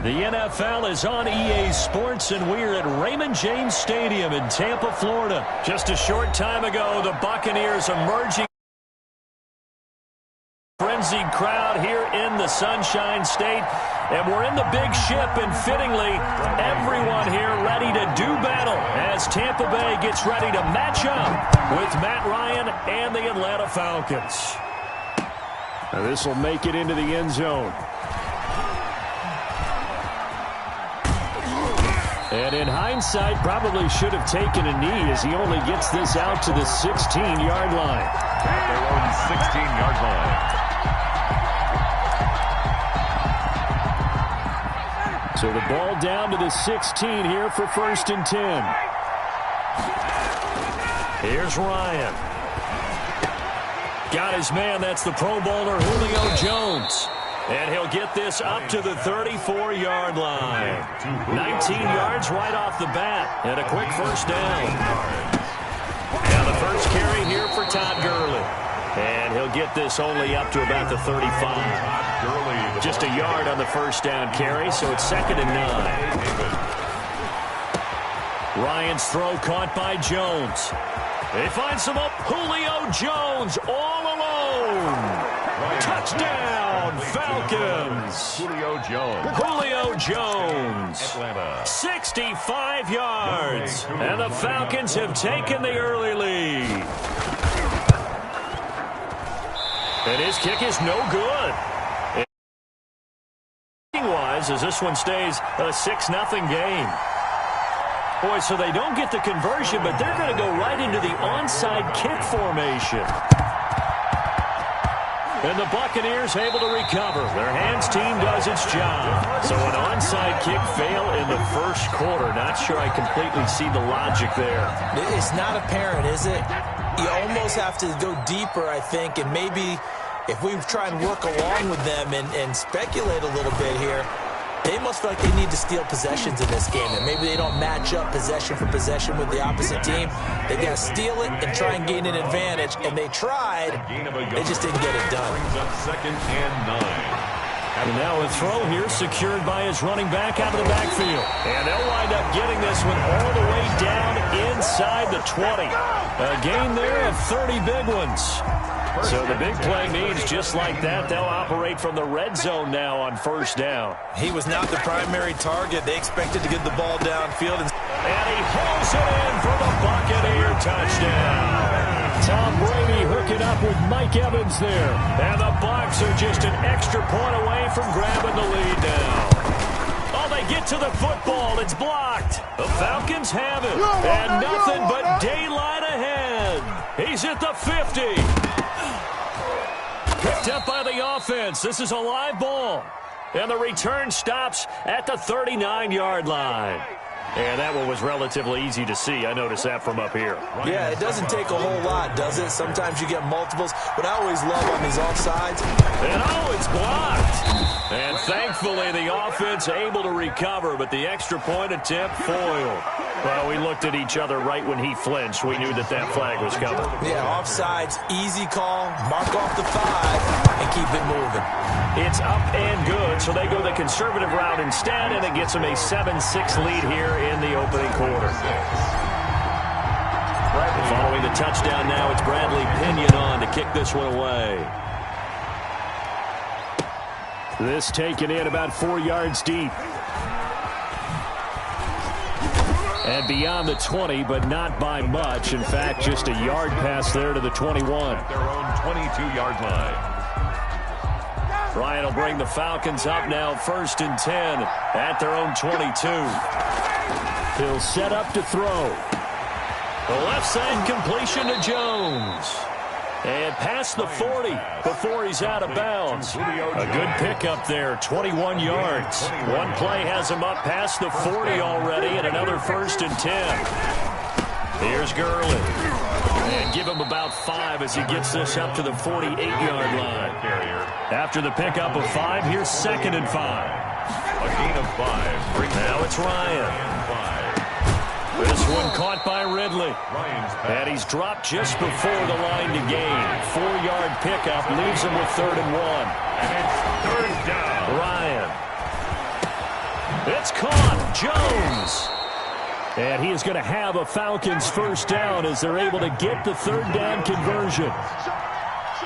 The NFL is on EA Sports, and we're at Raymond James Stadium in Tampa, Florida. Just a short time ago, the Buccaneers emerging. Frenzied crowd here in the Sunshine State, and we're in the big ship, and fittingly, everyone here ready to do battle as Tampa Bay gets ready to match up with Matt Ryan and the Atlanta Falcons. Now this will make it into the end zone. And in hindsight, probably should have taken a knee as he only gets this out to the 16-yard line. Their own 16-yard line. So the ball down to the 16 here for 1st and 10. Here's Ryan. Got his man. That's the Pro Bowler Julio Jones. And he'll get this up to the 34-yard line. 19 yards right off the bat. And a quick first down. Now the first carry here for Todd Gurley. And he'll get this only up to about the 35. Just a yard on the first down carry, so it's 2nd and 9. Ryan's throw caught by Jones. They find some up. Julio Jones all alone. Touchdown, Falcons. Julio Jones. Julio Jones. Atlanta. 65 yards. And the Falcons have taken the early lead. And his kick is no good. Wise as this one stays a 6-0 game. Boy, so they don't get the conversion, but they're going to go right into the onside kick formation. And the Buccaneers able to recover. Their hands team does its job. So an onside kick fail in the first quarter. Not sure I completely see the logic there. It's not apparent, is it? You almost have to go deeper, I think, and maybe if we try and work along with them and speculate a little bit here, they must feel like they need to steal possessions in this game, and maybe they don't match up possession for possession with the opposite team. They got to steal it and try and gain an advantage, and they tried. They just didn't get it done. 2nd and 9. And now a throw here secured by his running back out of the backfield. And they'll wind up getting this one all the way down inside the 20. A gain there of 30 big ones. So the big play means just like that, they'll operate from the red zone now on 1st down. He was not the primary target. They expected to get the ball downfield. And he hauls it in for the Buccaneer touchdown. Tom Brady hooking up with Mike Evans there. And the Bucs are just an extra point away from grabbing the lead now. Oh, they get to the football. It's blocked. The Falcons have it. And nothing but daylight ahead. He's at the 50. Picked up by the offense. This is a live ball. And the return stops at the 39-yard line. And that one was relatively easy to see. I noticed that from up here. Yeah, it doesn't take a whole lot, does it? Sometimes you get multiples. But I always love on these offsides. And oh, it's blocked. And thankfully the offense able to recover, but the extra point attempt foiled. Well, we looked at each other right when he flinched. We knew that that flag was coming. Yeah, offsides, easy call, mark off the 5, and keep it moving. It's up and good, so they go the conservative route instead, and it gets them a 7-6 lead here in the opening quarter. Following the touchdown now, it's Bradley Pinion on to kick this one away. This taken in about 4 yards deep. And beyond the 20, but not by much. In fact, just a yard pass there to the 21. Their own 22-yard line. Ryan will bring the Falcons up now 1st and 10 at their own 22. He'll set up to throw. The left side completion to Jones. And past the 40 before he's out of bounds. A good pickup there, 21 yards. One play has him up past the 40 already, and another 1st and 10. Here's Gurley. And give him about 5 as he gets this up to the 48-yard line. After the pickup of 5, here's 2nd and 5. A gain of 5. Now it's Ryan. This one caught by Ridley. And he's dropped just before the line to gain. 4-yard pickup leaves him with 3rd and 1. And it's 3rd down. Ryan. It's caught. Jones. And he is going to have a Falcons first down as they're able to get the third down conversion.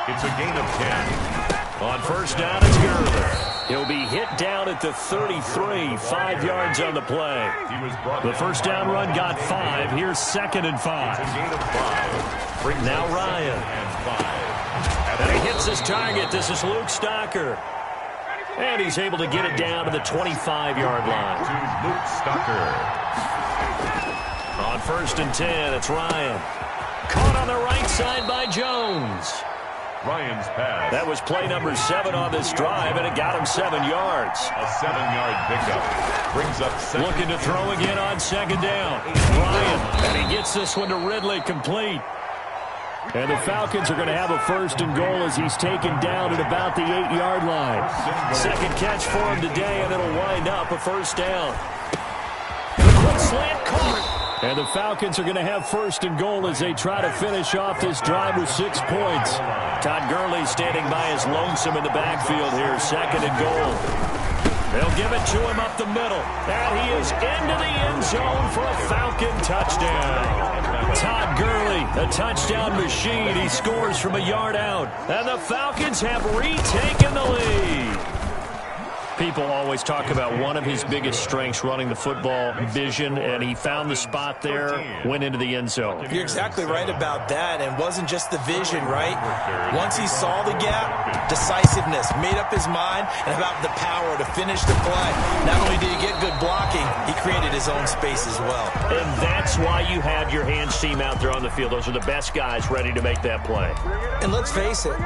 It's a gain of 10. On first down, it's Gurley. He'll be hit down at the 33, 5 yards on the play. The first down run got 5. Here's 2nd and 5. It's a gain of 5. Now Ryan. And he hits his target. This is Luke Stocker. And he's able to get it down to the 25-yard line. To Luke Stocker. On first and 10, it's Ryan. Caught on the right side by Jones. Ryan's pass. That was play number 7 on this drive, and it got him 7 yards. A 7-yard pickup. Brings up second. Looking to throw again on 2nd down. Ryan, and he gets this one to Ridley, complete. And the Falcons are going to have a first and goal as he's taken down at about the 8-yard line. Second catch for him today, and it'll wind up a first down. Quick slant caught. And the Falcons are going to have first and goal as they try to finish off this drive with 6 points. Todd Gurley standing by as lonesome in the backfield here, 2nd and goal. They'll give it to him up the middle. And he is into the end zone for a Falcon touchdown. Todd Gurley, a touchdown machine. He scores from a yard out. And the Falcons have retaken the lead. People always talk about one of his biggest strengths running the football, vision, and he found the spot there, went into the end zone. You're exactly right about that, and it wasn't just the vision, right? Once he saw the gap, decisiveness, made up his mind, and about the power to finish the play. Not only did he get good blocking, he created his own space as well. And that's why you have your hands team out there on the field. Those are the best guys ready to make that play. And let's face it,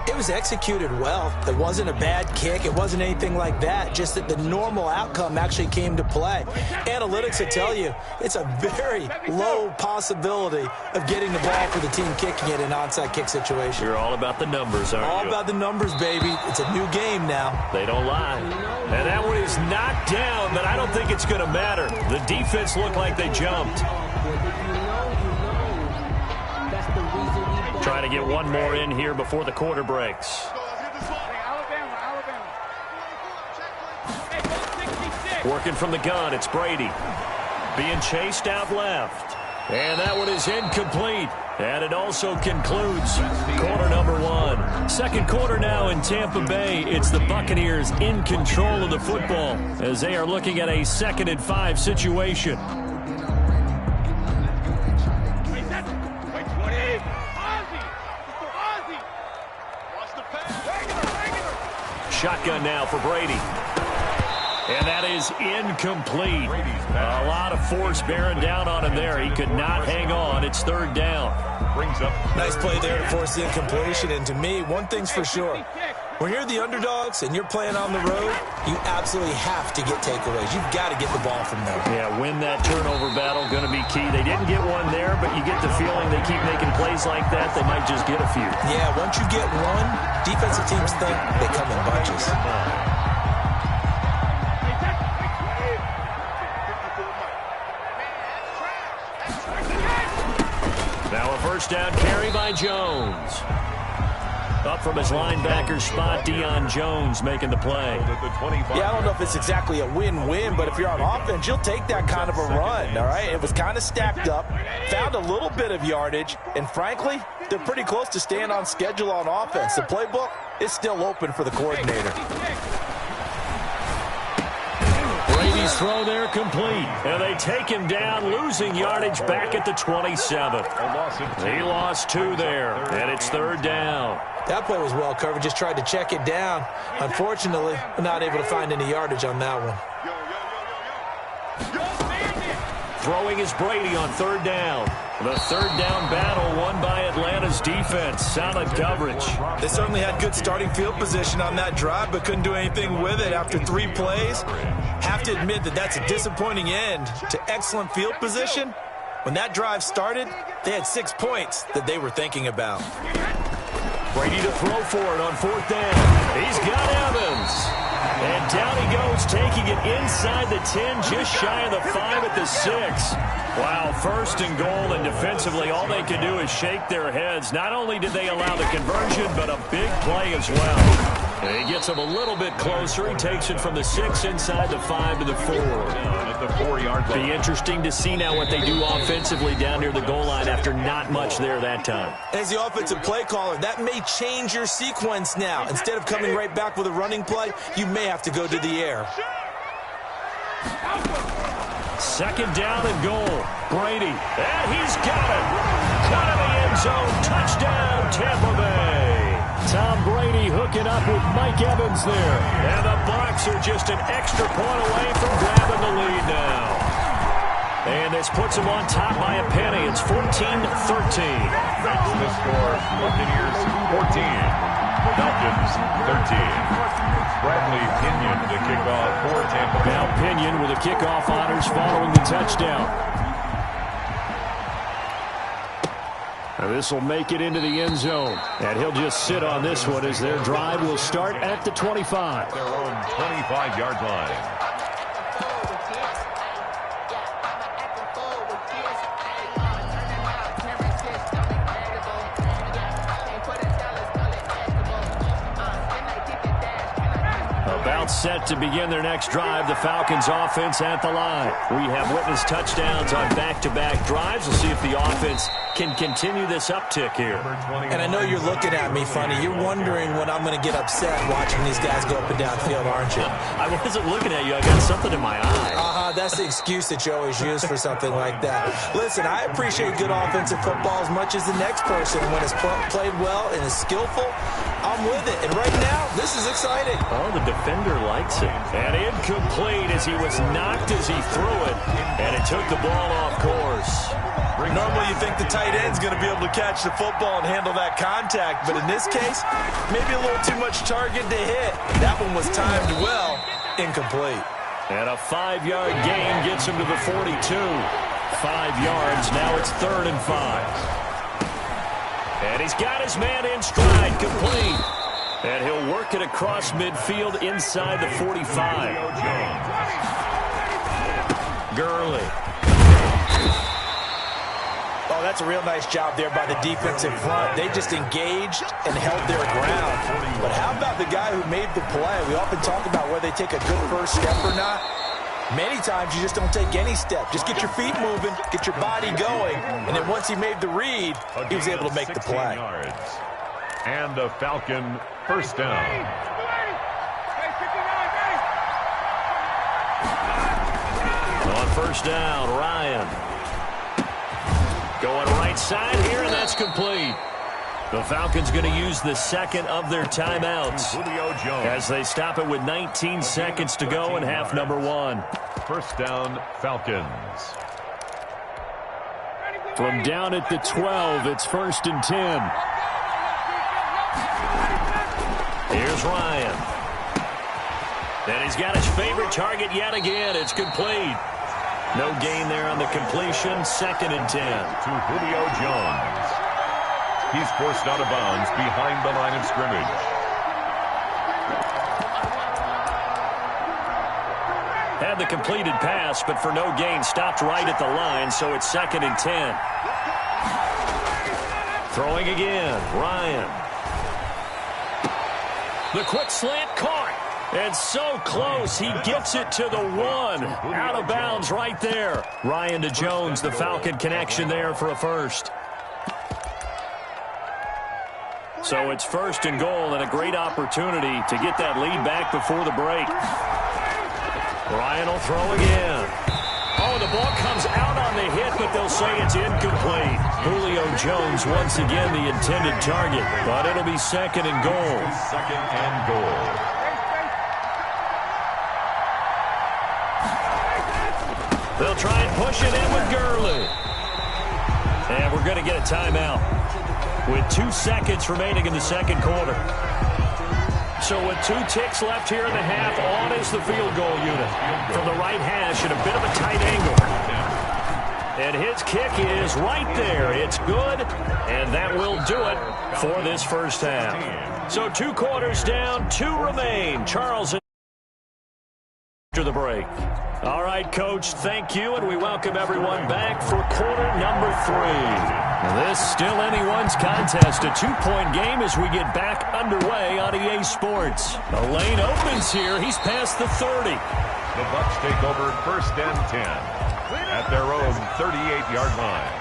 it was executed well. It wasn't a bad kick. It wasn't anything like that. Just that the normal outcome actually came to play. Analytics will tell you it's a very low possibility of getting the ball for the team kicking it in an onside kick situation. You're all about the numbers, aren't you? All about the numbers, baby. It's a new game now. They don't lie. And that one is knocked down, but I don't think it's going to matter. The defense looked like they jumped. Trying to get one more in here before the quarter breaks. Working from the gun, it's Brady. Being chased out left. And that one is incomplete. And it also concludes quarter number 1. Second quarter now in Tampa Bay. It's the Buccaneers in control of the football as they are looking at a 2nd and 5 situation. Shotgun now for Brady. And that is incomplete. A lot of force bearing down on him there. He could not hang on. It's 3rd down. Nice play there to force the incompletion. And to me, one thing's for sure. When you're the underdogs and you're playing on the road, you absolutely have to get takeaways. You've got to get the ball from them. Yeah, win that turnover battle, going to be key. They didn't get one there, but you get the feeling they keep making plays like that, they might just get a few. Yeah, once you get one, defensive teams think they come in bunches. Now a first down carry by Jones. Up from his linebacker spot, Deion Jones making the play. Yeah, I don't know if it's exactly a win-win, but if you're on offense, you'll take that kind of a run, all right? It was kind of stacked up, found a little bit of yardage, and frankly, they're pretty close to staying on schedule on offense. The playbook is still open for the coordinator. Brady's throw there complete. And they take him down, losing yardage back at the 27. He lost 2 there, and it's 3rd down. That play was well covered, just tried to check it down. Unfortunately, not able to find any yardage on that one. Throwing is Brady on 3rd down. The 3rd down battle won by Atlanta's defense. Solid coverage. They certainly had good starting field position on that drive, but couldn't do anything with it after 3 plays. Have to admit that that's a disappointing end to excellent field position. When that drive started, they had 6 points that they were thinking about. Brady to throw for it on 4th down. He's got Evans. And down he goes, taking it inside the 10, just shy of the 5 at the 6. Wow, 1st and goal, and defensively all they can do is shake their heads. Not only did they allow the conversion, but a big play as well. And he gets him a little bit closer. He takes it from the 6 inside the 5 to the 4. At the 4-yard line. Be interesting to see now what they do offensively down near the goal line after not much there that time. As the offensive play caller, that may change your sequence now. Instead of coming right back with a running play, you may have to go to the air. Second down and goal. Brady. And he's got it. Out of the end zone. Touchdown, Tampa Bay. Tom Brady hooking up with Mike Evans there. And the Bucs are just an extra point away from grabbing the lead now. And this puts them on top by a penny. It's 14-13. That's the score. Buccaneers 14. Falcons 13. Bradley Pinion to kick off for Tampa Bay. Now Pinion with the kickoff honors following the touchdown. This will make it into the end zone. And he'll just sit on this one as their drive will start at the 25. Their own 25-yard line. Set to begin their next drive. The Falcons offense at the line. We have witnessed touchdowns on back-to-back drives. We'll see if the offense can continue this uptick here. And I know you're looking at me funny. You're wondering when I'm going to get upset watching these guys go up and down field, aren't you? I wasn't looking at you. I got something in my eye. That's the excuse that you always use for something like that. Listen, I appreciate good offensive football as much as the next person. When it's played well and is skillful, I'm with it. And right now, this is exciting. Oh, the defender likes it. And incomplete as he was knocked as he threw it. And it took the ball off course. Normally you think the tight end's going to be able to catch the football and handle that contact. But in this case, maybe a little too much target to hit. That one was timed well. Incomplete. And a 5-yard gain gets him to the 42. 5 yards. Now it's 3rd and 5. And he's got his man in stride. Complete. And he'll work it across midfield inside the 45. Gurley. Oh, that's a real nice job there by the defensive front. They just engaged and held their ground. But how about the guy who made the play? We often talk about whether they take a good first step or not. Many times you just don't take any step. Just get your feet moving, get your body going. And then once he made the read, he was able to make the play. And a Falcon first down. On first down, Ryan. Going right side here, and that's complete. The Falcons going to use the second of their timeouts as they stop it with 19 seconds to go in half number 1. First down, Falcons. From down at the 12, it's 1st and 10. Here's Ryan. And he's got his favorite target yet again. It's complete. No gain there on the completion. 2nd and 10. To Julio Jones. He's forced out of bounds behind the line of scrimmage. Had the completed pass, but for no gain, stopped right at the line, so it's 2nd and 10. Throwing again, Ryan. The quick slant caught. And so close, he gets it to the 1. Out of bounds right there. Ryan to Jones, the Falcon connection there for a first. So it's 1st and goal and a great opportunity to get that lead back before the break. Ryan will throw again. Oh, the ball comes out on the hit, but they'll say it's incomplete. Julio Jones once again the intended target, but it'll be 2nd and goal. 2nd and goal. They'll try and push it in with Gurley. And we're going to get a timeout with 2 seconds remaining in the second quarter. So with 2 ticks left here in the half, on is the field goal unit. From the right hash at a bit of a tight angle. And his kick is right there. It's good, and that will do it for this first half. So 2 quarters down, 2 remain. Charles after the break. All right, Coach, thank you, and we welcome everyone back for quarter number 3. This still anyone's contest, a 2-point game as we get back underway on EA Sports. The lane opens here. He's past the 30. The Bucs take over 1st and 10 at their own 38-yard line.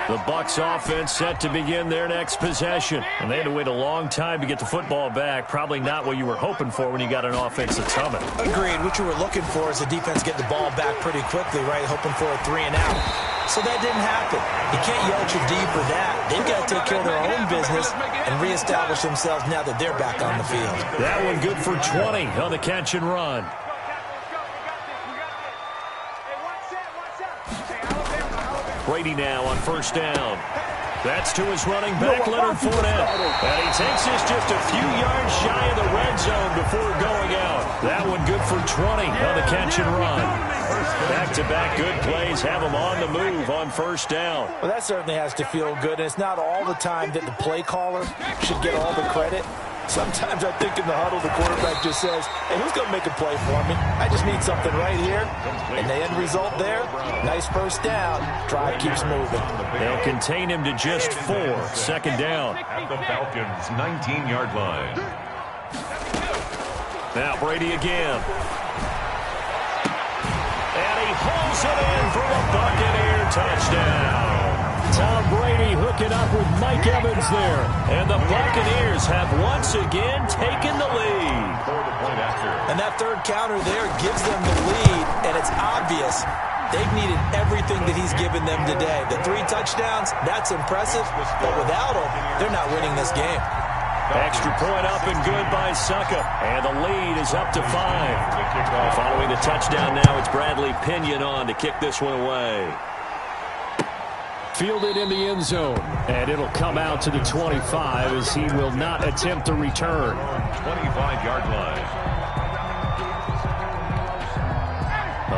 The Bucs offense set to begin their next possession. And they had to wait a long time to get the football back. Probably not what you were hoping for when you got an offense that's humming. Agreed. What you were looking for is the defense get the ball back pretty quickly, right? Hoping for a 3-and-out. So that didn't happen. You can't yell at your D for that. They've got to take care of their own business and reestablish themselves now that they're back on the field. That one good for 20 on the catch and run. Brady now on 1st down. That's to his running back, Leonard Fournette. And he takes this just a few yards shy of the red zone before going out. That one good for 20 on the catch and run. Back-to-back good plays have him on the move on 1st down. Well, that certainly has to feel good. And it's not all the time that the play caller should get all the credit. Sometimes I think in the huddle, the quarterback just says, hey, who's going to make a play for me? I just need something right here. And the end result there, nice 1st down. Drive keeps moving. They'll contain him to just 4. 2nd down. At the Falcons' 19-yard line. Now Brady again. And he hauls it in for a Buccaneer touchdown. Tom Brady hooking up with Mike Evans there. And the Buccaneers have once again taken the lead. And that 3rd counter there gives them the lead, and it's obvious they've needed everything that he's given them today. The 3 touchdowns, that's impressive, but without him, they're not winning this game. Extra point up and good by Suckup. And the lead is up to 5. Following the touchdown now, it's Bradley Pinion on to kick this one away. Fielded in the end zone, and it'll come out to the 25 as he will not attempt to return. 25-yard line.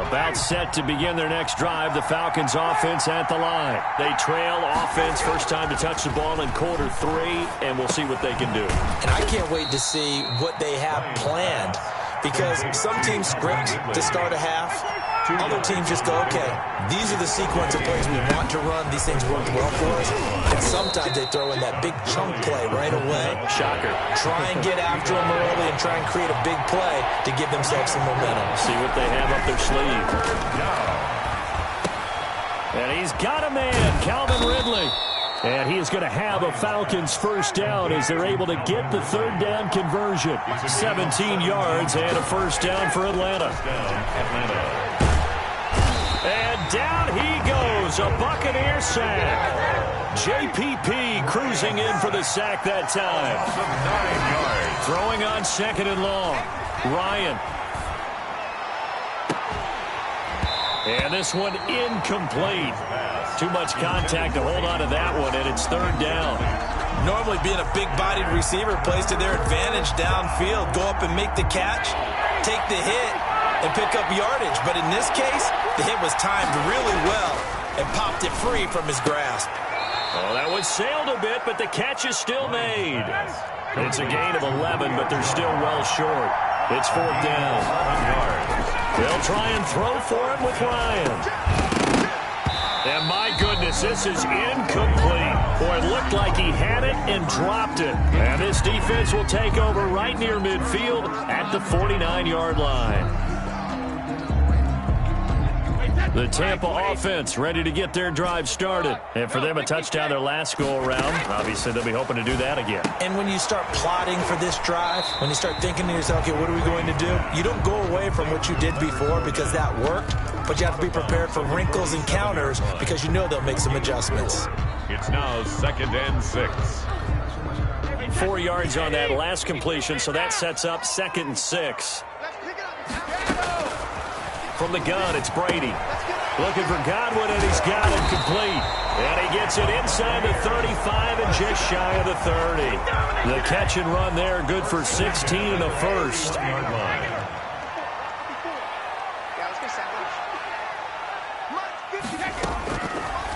About set to begin their next drive, the Falcons offense at the line. They trail offense, first time to touch the ball in quarter 3, and we'll see what they can do. And I can't wait to see what they have planned, because some teams script to start a half. Other teams just go, okay, these are the sequence of plays we want to run. These things work well for us. And sometimes they throw in that big chunk play right away. Shocker. Try and get after them early and try and create a big play to give themselves some momentum. See what they have up their sleeve. And he's got a man, Calvin Ridley. And he is going to have a Falcons 1st down as they're able to get the 3rd down conversion. 17 yards and a 1st down for Atlanta. And down he goes, a Buccaneer sack. JPP cruising in for the sack that time. 9 yards. Throwing on 2nd and long. Ryan. And this one incomplete. Too much contact to hold on to that one, and it's 3rd down. Normally being a big-bodied receiver plays to their advantage downfield. Go up and make the catch, take the hit, and pick up yardage. But in this case, the hit was timed really well and popped it free from his grasp. Oh, that one sailed a bit, but the catch is still made. It's a gain of 11, but they're still well short. It's 4th down. They'll try and throw for him with Ryan. And my goodness, this is incomplete. Boy, it looked like he had it and dropped it. And this defense will take over right near midfield at the 49-yard line. The Tampa offense ready to get their drive started. And for them, a touchdown their last go-around. Obviously, they'll be hoping to do that again. And when you start plotting for this drive, when you start thinking to yourself, okay, what are we going to do? You don't go away from what you did before because that worked, but you have to be prepared for wrinkles and counters because you know they'll make some adjustments. It's now 2nd and 6. 4 yards on that last completion, so that sets up 2nd and 6. From the gun, it's Brady. Looking for Godwin, and he's got it complete. And he gets it inside the 35 and just shy of the 30. The catch and run there, good for 16 and a 1st.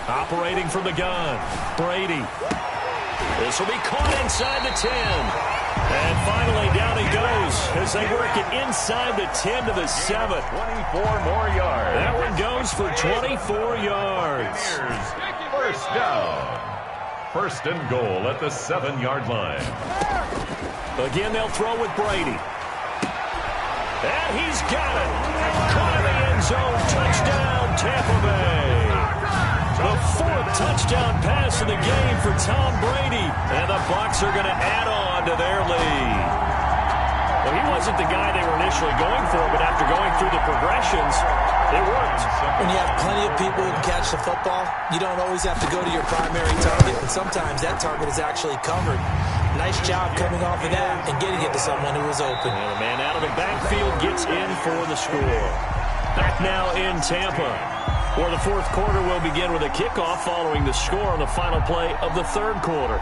Operating from the gun, Brady. This will be caught inside the 10. And finally, down he goes as they work it inside the 10 to the 7. 24 more yards. That one goes for 24 yards. First down. First and goal at the 7-yard line. Again, they'll throw with Brady. And he's got it. Caught in the end zone. Touchdown, Tampa Bay. The 4th touchdown pass of the game for Tom Brady. And the Bucs are going to add on to their lead. Well, he wasn't the guy they were initially going for, but after going through the progressions, it worked. When you have plenty of people who can catch the football, you don't always have to go to your primary target, and sometimes that target is actually covered. Nice job coming off of that and getting it to someone who was open. And the man out of the backfield gets in for the score. Back now in Tampa, where the 4th quarter will begin with a kickoff following the score on the final play of the 3rd quarter.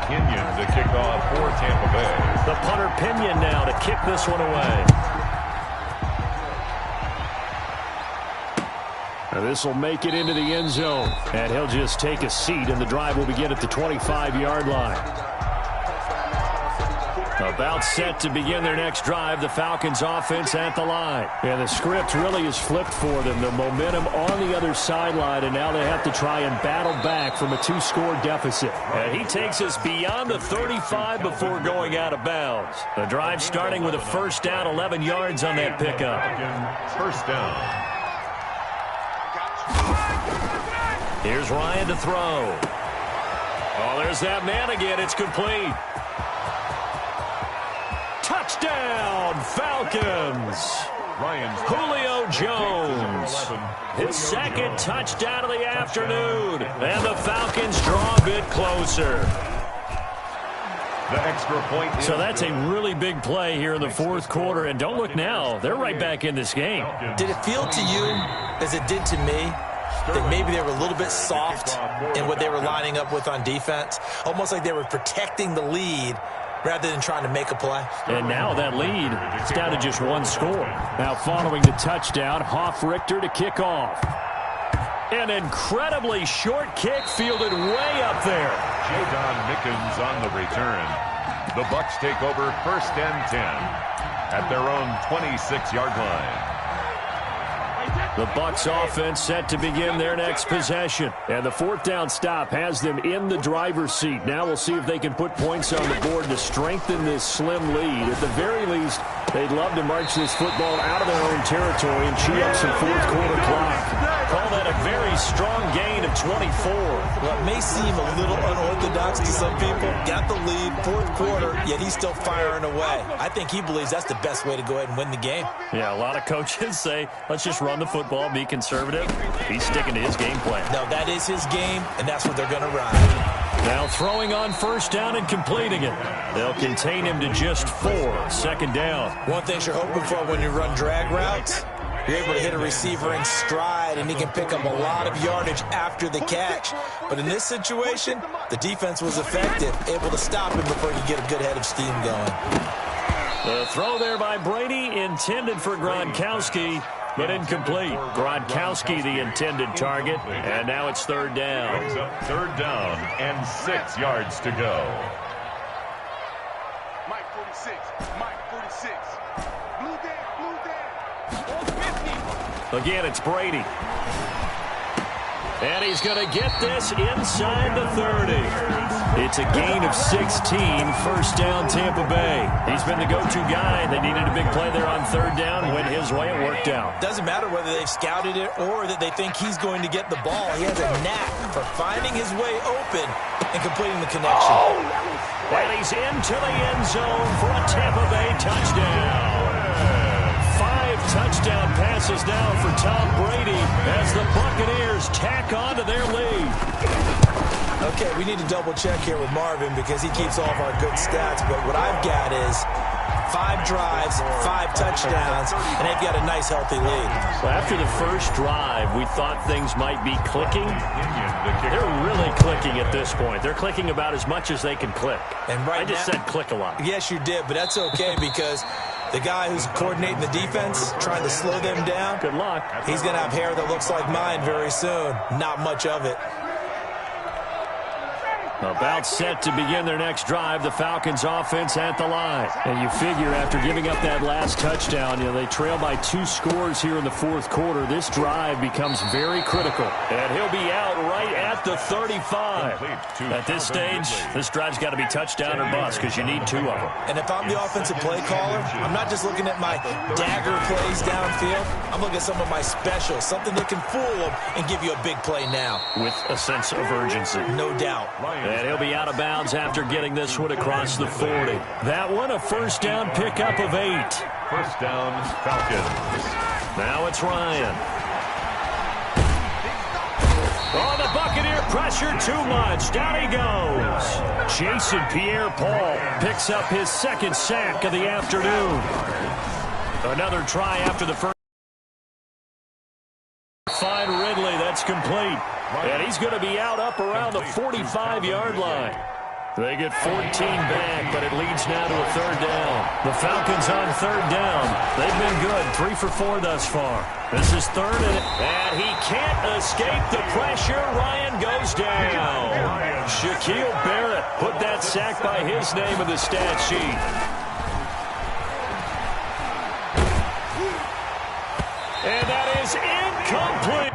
Pinion to kick off for Tampa Bay. The punter Pinion now to kick this one away. Now this will make it into the end zone. And he'll just take a seat, and the drive will begin at the 25-yard line. About set to begin their next drive, the Falcons offense at the line. And the script really is flipped for them. The momentum on the other sideline, and now they have to try and battle back from a 2-score deficit. And he takes us beyond the 35 before going out of bounds. The drive starting with a first down, 11 yards on that pickup. First down. Here's Ryan to throw. Oh, there's that man again. It's complete. Touchdown, Falcons. Julio Jones. His 2nd touchdown of the afternoon. And the Falcons draw a bit closer. The extra point. So that's a really big play here in the 4th quarter. And don't look now. They're right back in this game. Did it feel to you, as it did to me, that maybe they were a little bit soft in what they were lining up with on defense? Almost like they were protecting the lead rather than trying to make a play. And now that lead is down to just 1 score. Now following the touchdown, Hoff-Richter to kick off. An incredibly short kick fielded way up there. Jadon Mickens on the return. The Bucs take over first and 10 at their own 26-yard line. The Bucs offense set to begin their next possession. And the 4th down stop has them in the driver's seat. Now we'll see if they can put points on the board to strengthen this slim lead. At the very least, they'd love to march this football out of their own territory and chew up some 4th quarter clock. Call that a very strong gain of 24. Well, it may seem a little unorthodox to some people. Got the lead, 4th quarter, yet he's still firing away. I think he believes that's the best way to go ahead and win the game. Yeah, a lot of coaches say, let's just run the football, be conservative. He's sticking to his game plan. No, that is his game, and that's what they're going to ride. Now throwing on first down and completing it. They'll contain him to just 4. 2nd down. One thing you're hoping for when you run drag routes, you're able to hit a receiver in stride, and he can pick up a lot of yardage after the catch. But in this situation, the defense was effective, able to stop him before he could get a good head of steam going. The throw there by Brady, intended for Gronkowski, but incomplete. Gronkowski, the intended target, and now it's 3rd down. Brings up 3rd down and 6 yards to go. Mike 46, Mike 46. Blue down. Again, it's Brady. And he's going to get this inside the 30. It's a gain of 16, first down Tampa Bay. He's been the go-to guy. They needed a big play there on 3rd down. Went his way, it worked out. Doesn't matter whether they've scouted it or that they think he's going to get the ball. He has a knack for finding his way open and completing the connection. And he's into the end zone for a Tampa Bay touchdown. 5 touchdown passes now for Tom Brady as the Buccaneers tack on to their lead. Okay, we need to double check here with Marvin because he keeps all of our good stats, but what I've got is 5 drives, 5 touchdowns, and they've got a nice, healthy lead. So after the first drive, we thought things might be clicking. They're really clicking at this point. They're clicking about as much as they can click. And right I just now, said click a lot. Yes, you did, but that's okay because The guy who's coordinating the defense, trying to slow them down. Good luck. He's going to have hair that looks like mine very soon. Not much of it. About set to begin their next drive, the Falcons offense at the line. And you figure after giving up that last touchdown, they trail by 2 scores here in the fourth quarter. This drive becomes very critical. And he'll be out right at the 35. At this stage, this drive's got to be touchdown or bust because you need 2 of them. And if I'm the offensive play caller, I'm not just looking at my dagger plays downfield. I'm looking at some of my specials, something that can fool them and give you a big play now. With a sense of urgency. No doubt. And he'll be out of bounds after getting this one across the 40. That one a first down pickup of 8. First down, Falcons. Now it's Ryan. Oh, the Buccaneer pressure too much. Down he goes. Jason Pierre-Paul picks up his second sack of the afternoon. Another try after the first. Find Ridley. That's complete. And he's going to be out up around the 45-yard line. They get 14 back, but it leads now to a third down. The Falcons on third down. They've been good, 3 for 4 thus far. This is third, and he can't escape the pressure. Ryan goes down. Shaquille Barrett put that sack by his name in the stat sheet. And that is incomplete.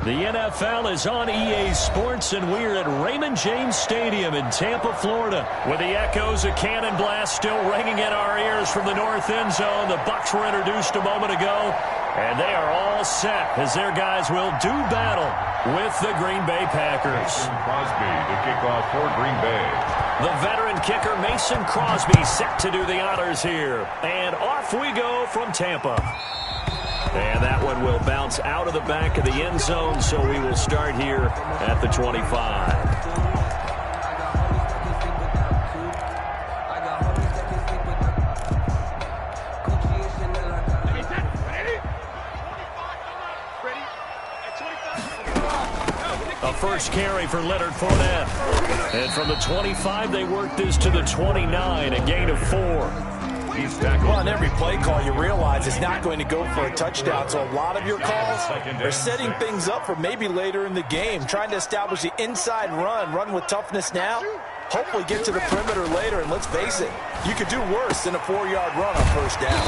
The NFL is on EA Sports, and we're at Raymond James Stadium in Tampa, Florida, with the echoes of cannon blast still ringing in our ears from the north end zone. The Bucs were introduced a moment ago, and they are all set as their guys will do battle with the Green Bay Packers. Crosby to kick off for Green Bay. The veteran kicker Mason Crosby set to do the honors here, and off we go from Tampa. And that one will bounce out of the back of the end zone, so we will start here at the 25. A first carry for Leonard Fournette. And from the 25, they work this to the 29, a gain of 4. Well, on every play call, you realize it's not going to go for a touchdown. So a lot of your calls are setting things up for maybe later in the game, trying to establish the inside run with toughness now, hopefully get to the perimeter later. And let's face it, you could do worse than a 4-yard run on first down.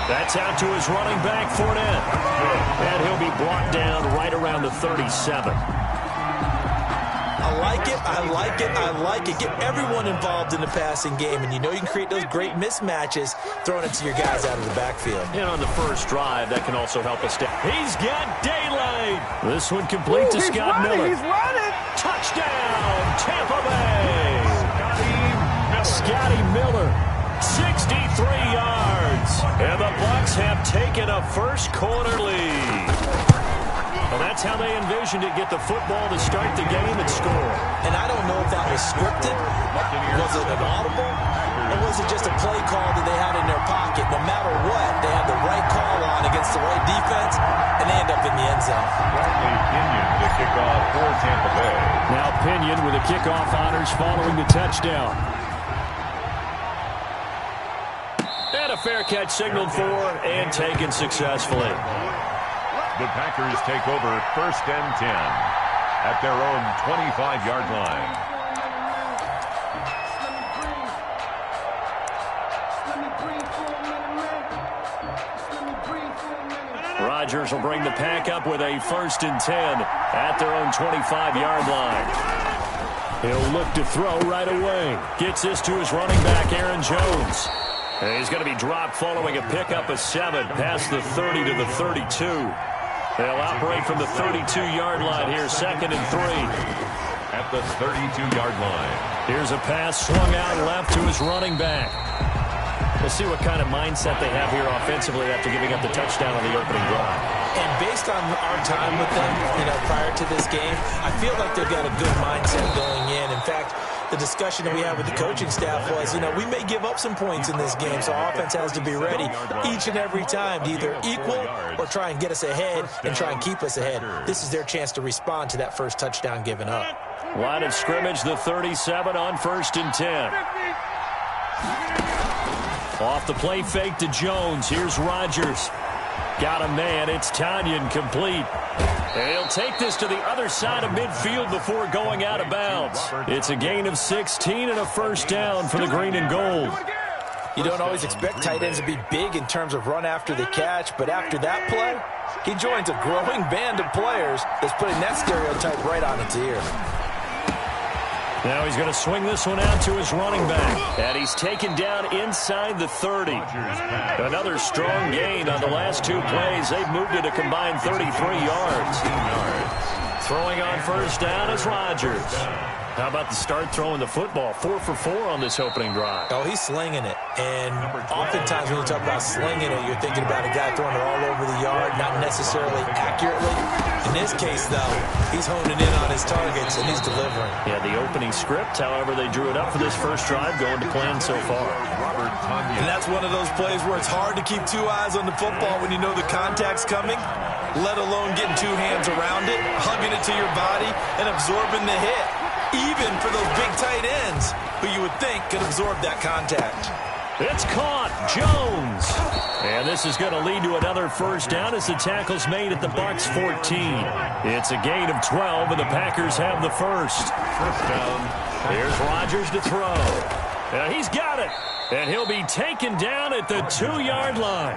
That's out to his running back, Fournette. And he'll be brought down right around the 37. I like it, I like it, I like it. Get everyone involved in the passing game, and you know you can create those great mismatches throwing it to your guys out of the backfield. And on the first drive, that can also help us down. He's got daylight. This one complete to Scott Miller. He's running. Touchdown, Tampa Bay. Scotty Miller, 63 yards. And the Bucs have taken a first quarter lead. Well, that's how they envisioned it, get the football to start the game and score. And I don't know if that was scripted, was it an audible, or was it just a play call that they had in their pocket? No matter what, they had the right call on against the right defense, and they end up in the end zone. Bradley Pinion to kick off for Tampa Bay. Now Pinion with the kickoff honors following the touchdown. And a fair catch signaled for and taken successfully. The Packers take over first and 10 at their own 25-yard line. Rodgers will bring the pack up with a first and 10 at their own 25-yard line. He'll look to throw right away. Gets this to his running back, Aaron Jones. And he's going to be dropped following a pickup of 7 past the 30 to the 32. They'll operate from the 32-yard line here, 2nd and 3. At the 32-yard line. Here's a pass swung out left to his running back. We'll see what kind of mindset they have here offensively after giving up the touchdown on the opening drive. And based on our time with them, prior to this game, I feel like they've got a good mindset going in. In fact, the discussion that we had with the coaching staff was, we may give up some points in this game, so our offense has to be ready each and every time to either equal or try and get us ahead and try and keep us ahead. This is their chance to respond to that first touchdown given up. Line of scrimmage, the 37 on 1st and 10. Off the play fake to Jones. Here's Rodgers. Got a man. It's Tanyan complete. And he'll take this to the other side of midfield before going out of bounds. It's a gain of 16 and a first down for the green and gold. You don't always expect tight ends to be big in terms of run after the catch, but after that play, he joins a growing band of players that's putting that stereotype right on its ear. Now he's going to swing this one out to his running back. And he's taken down inside the 30. Another strong gain on the last 2 plays. They've moved it a combined 33 yards. Throwing on first down is Rodgers. How about the start throwing the football? 4 for 4 on this opening drive. Oh, he's slinging it. And oftentimes when you talk about slinging it, you're thinking about a guy throwing it all over the yard, not necessarily accurately. In this case, though, he's honing in on his targets, and he's delivering. Yeah, the opening script, however, they drew it up for this first drive, going to plan so far. And that's one of those plays where it's hard to keep 2 eyes on the football when you know the contact's coming, let alone getting 2 hands around it, hugging it to your body, and absorbing the hit. Even for those big tight ends who you would think could absorb that contact. It's caught. Jones. And this is going to lead to another first down as the tackle's made at the Bucs 14. It's a gain of 12, and the Packers have the first. First down. Here's Rodgers to throw. He's got it. And he'll be taken down at the 2-yard line.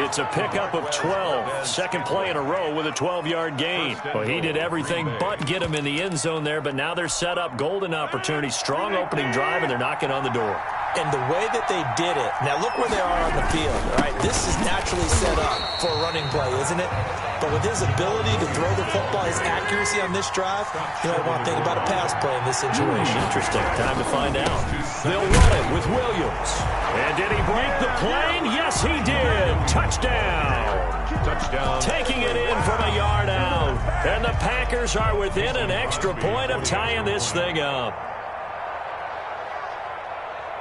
It's a pickup of 12. Second play in a row with a 12-yard gain. Well, he did everything but get him in the end zone there, but now they're set up. Golden opportunity, strong opening drive, and they're knocking on the door. And the way that they did it, now look where they are on the field, right? This is naturally set up for a running play, isn't it? But with his ability to throw the football, his accuracy on this drive, you might want to think about a pass play in this situation. Interesting. Time to find out. They'll run it with Williams. And did he break the plane? Yes, he did. Touchdown. Touchdown. Taking it in from a yard out. And the Packers are within an extra point of tying this thing up.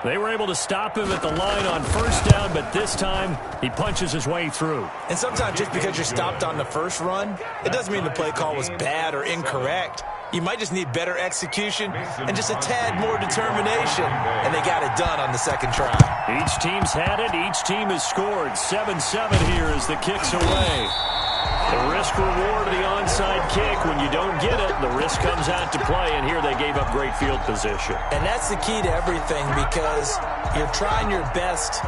They were able to stop him at the line on first down, but this time he punches his way through. And sometimes just because you're stopped on the first run, it doesn't mean the play call was bad or incorrect. You might just need better execution and just a tad more determination. And they got it done on the second try. Each team's had it. Each team has scored. 7-7 here as the kick's away. The risk-reward of the onside kick, when you don't get it, the risk comes out to play, and here they gave up great field position. And that's the key to everything, because you're trying your best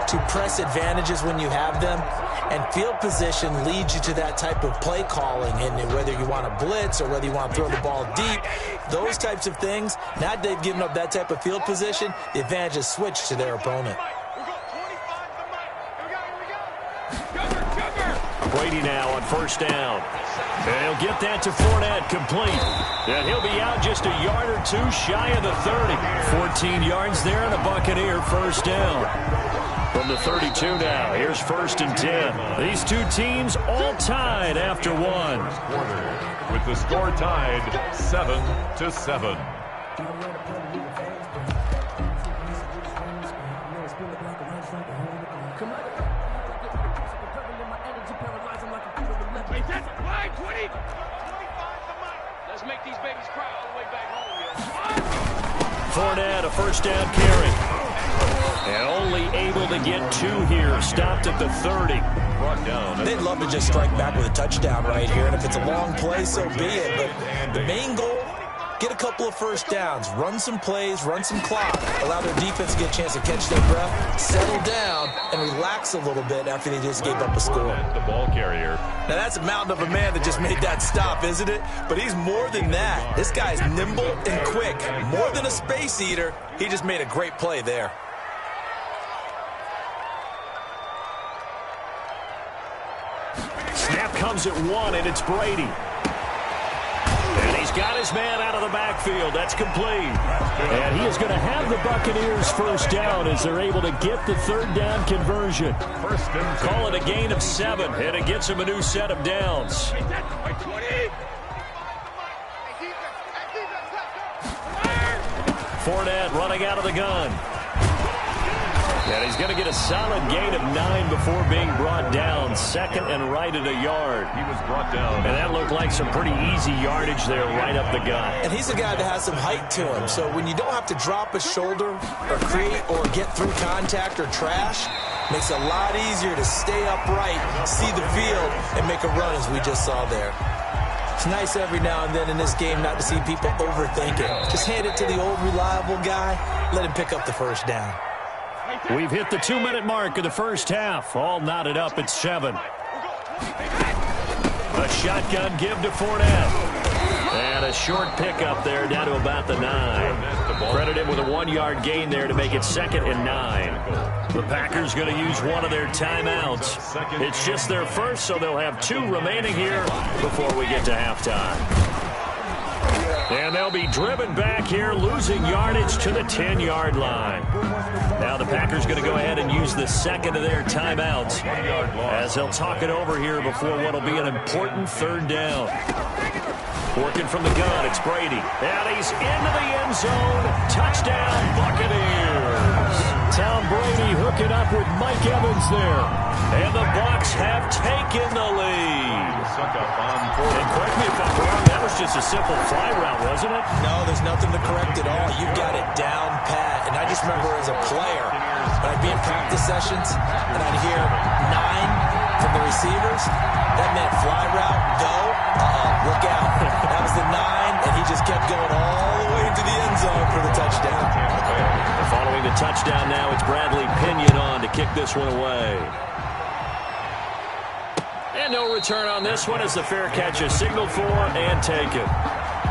to press advantages when you have them, and field position leads you to that type of play calling, and whether you want to blitz or whether you want to throw the ball deep, those types of things, now that they've given up that type of field position, the advantage is switched to their opponent. Brady now on first down. And he'll get that to Fournette, complete. And he'll be out just a yard or two shy of the 30. 14 yards there and a Buccaneer first down. From the 32 now, here's 1st and 10. These two teams all tied after one. With the score tied 7-7. Let's make these babies cry all the way back home. Fournette, a first down carry. And only able to get 2 here. Stopped at the 30. Brought down. They'd love to just strike back with a touchdown right here, and if it's a long play, so be it. But the main goal, get a couple of first downs, run some plays, run some clock, allow their defense to get a chance to catch their breath, settle down, and relax a little bit after they just gave up a score. The ball carrier. Now, that's a mountain of a man that just made that stop, isn't it? But he's more than that. This guy's nimble and quick. More than a space eater, he just made a great play there. Snap comes at 1, and it's Brady. And he's got his man out of the backfield. That's complete. And he is going to have the Buccaneers first down as they're able to get the third down conversion. Call it a gain of 7, and it gets him a new set of downs. Fournette running out of the gun. And he's going to get a solid gain of 9 before being brought down. 2nd and right at a yard. He was brought down. And that looked like some pretty easy yardage there right up the gut. And he's a guy that has some height to him. So when you don't have to drop a shoulder or create or get through contact or trash, makes it a lot easier to stay upright, see the field, and make a run as we just saw there. It's nice every now and then in this game not to see people overthink it. Just hand it to the old reliable guy. Let him pick up the first down. We've hit the 2-minute mark of the first half. All knotted up at 7. A shotgun give to Fournette. And a short pickup there down to about the 9. Credited with a 1-yard gain there to make it 2nd and 9. The Packers going to use one of their timeouts. It's just their first, so they'll have 2 remaining here before we get to halftime. And they'll be driven back here, losing yardage to the 10-yard line. Now the Packers going to go ahead and use the second of their timeouts as they'll talk it over here before what will be an important third down. Working from the gun, it's Brady. And he's into the end zone. Touchdown, Buccaneers. Tom Brady hooking up with Mike Evans there. And the Bucs have taken the lead. And correct me if I'm wrong, that was just a simple fly route, wasn't it? No, there's nothing to correct at all. You've got it down pat. And I just remember as a player, when I'd be in practice sessions, and I'd hear 9 from the receivers, that meant fly route, go, look out. That was the 9, and he just kept going all the way to the end zone for the touchdown. Following the touchdown now, it's Bradley Pinion on to kick this one away. And no return on this one as the fair catch is signaled for and taken.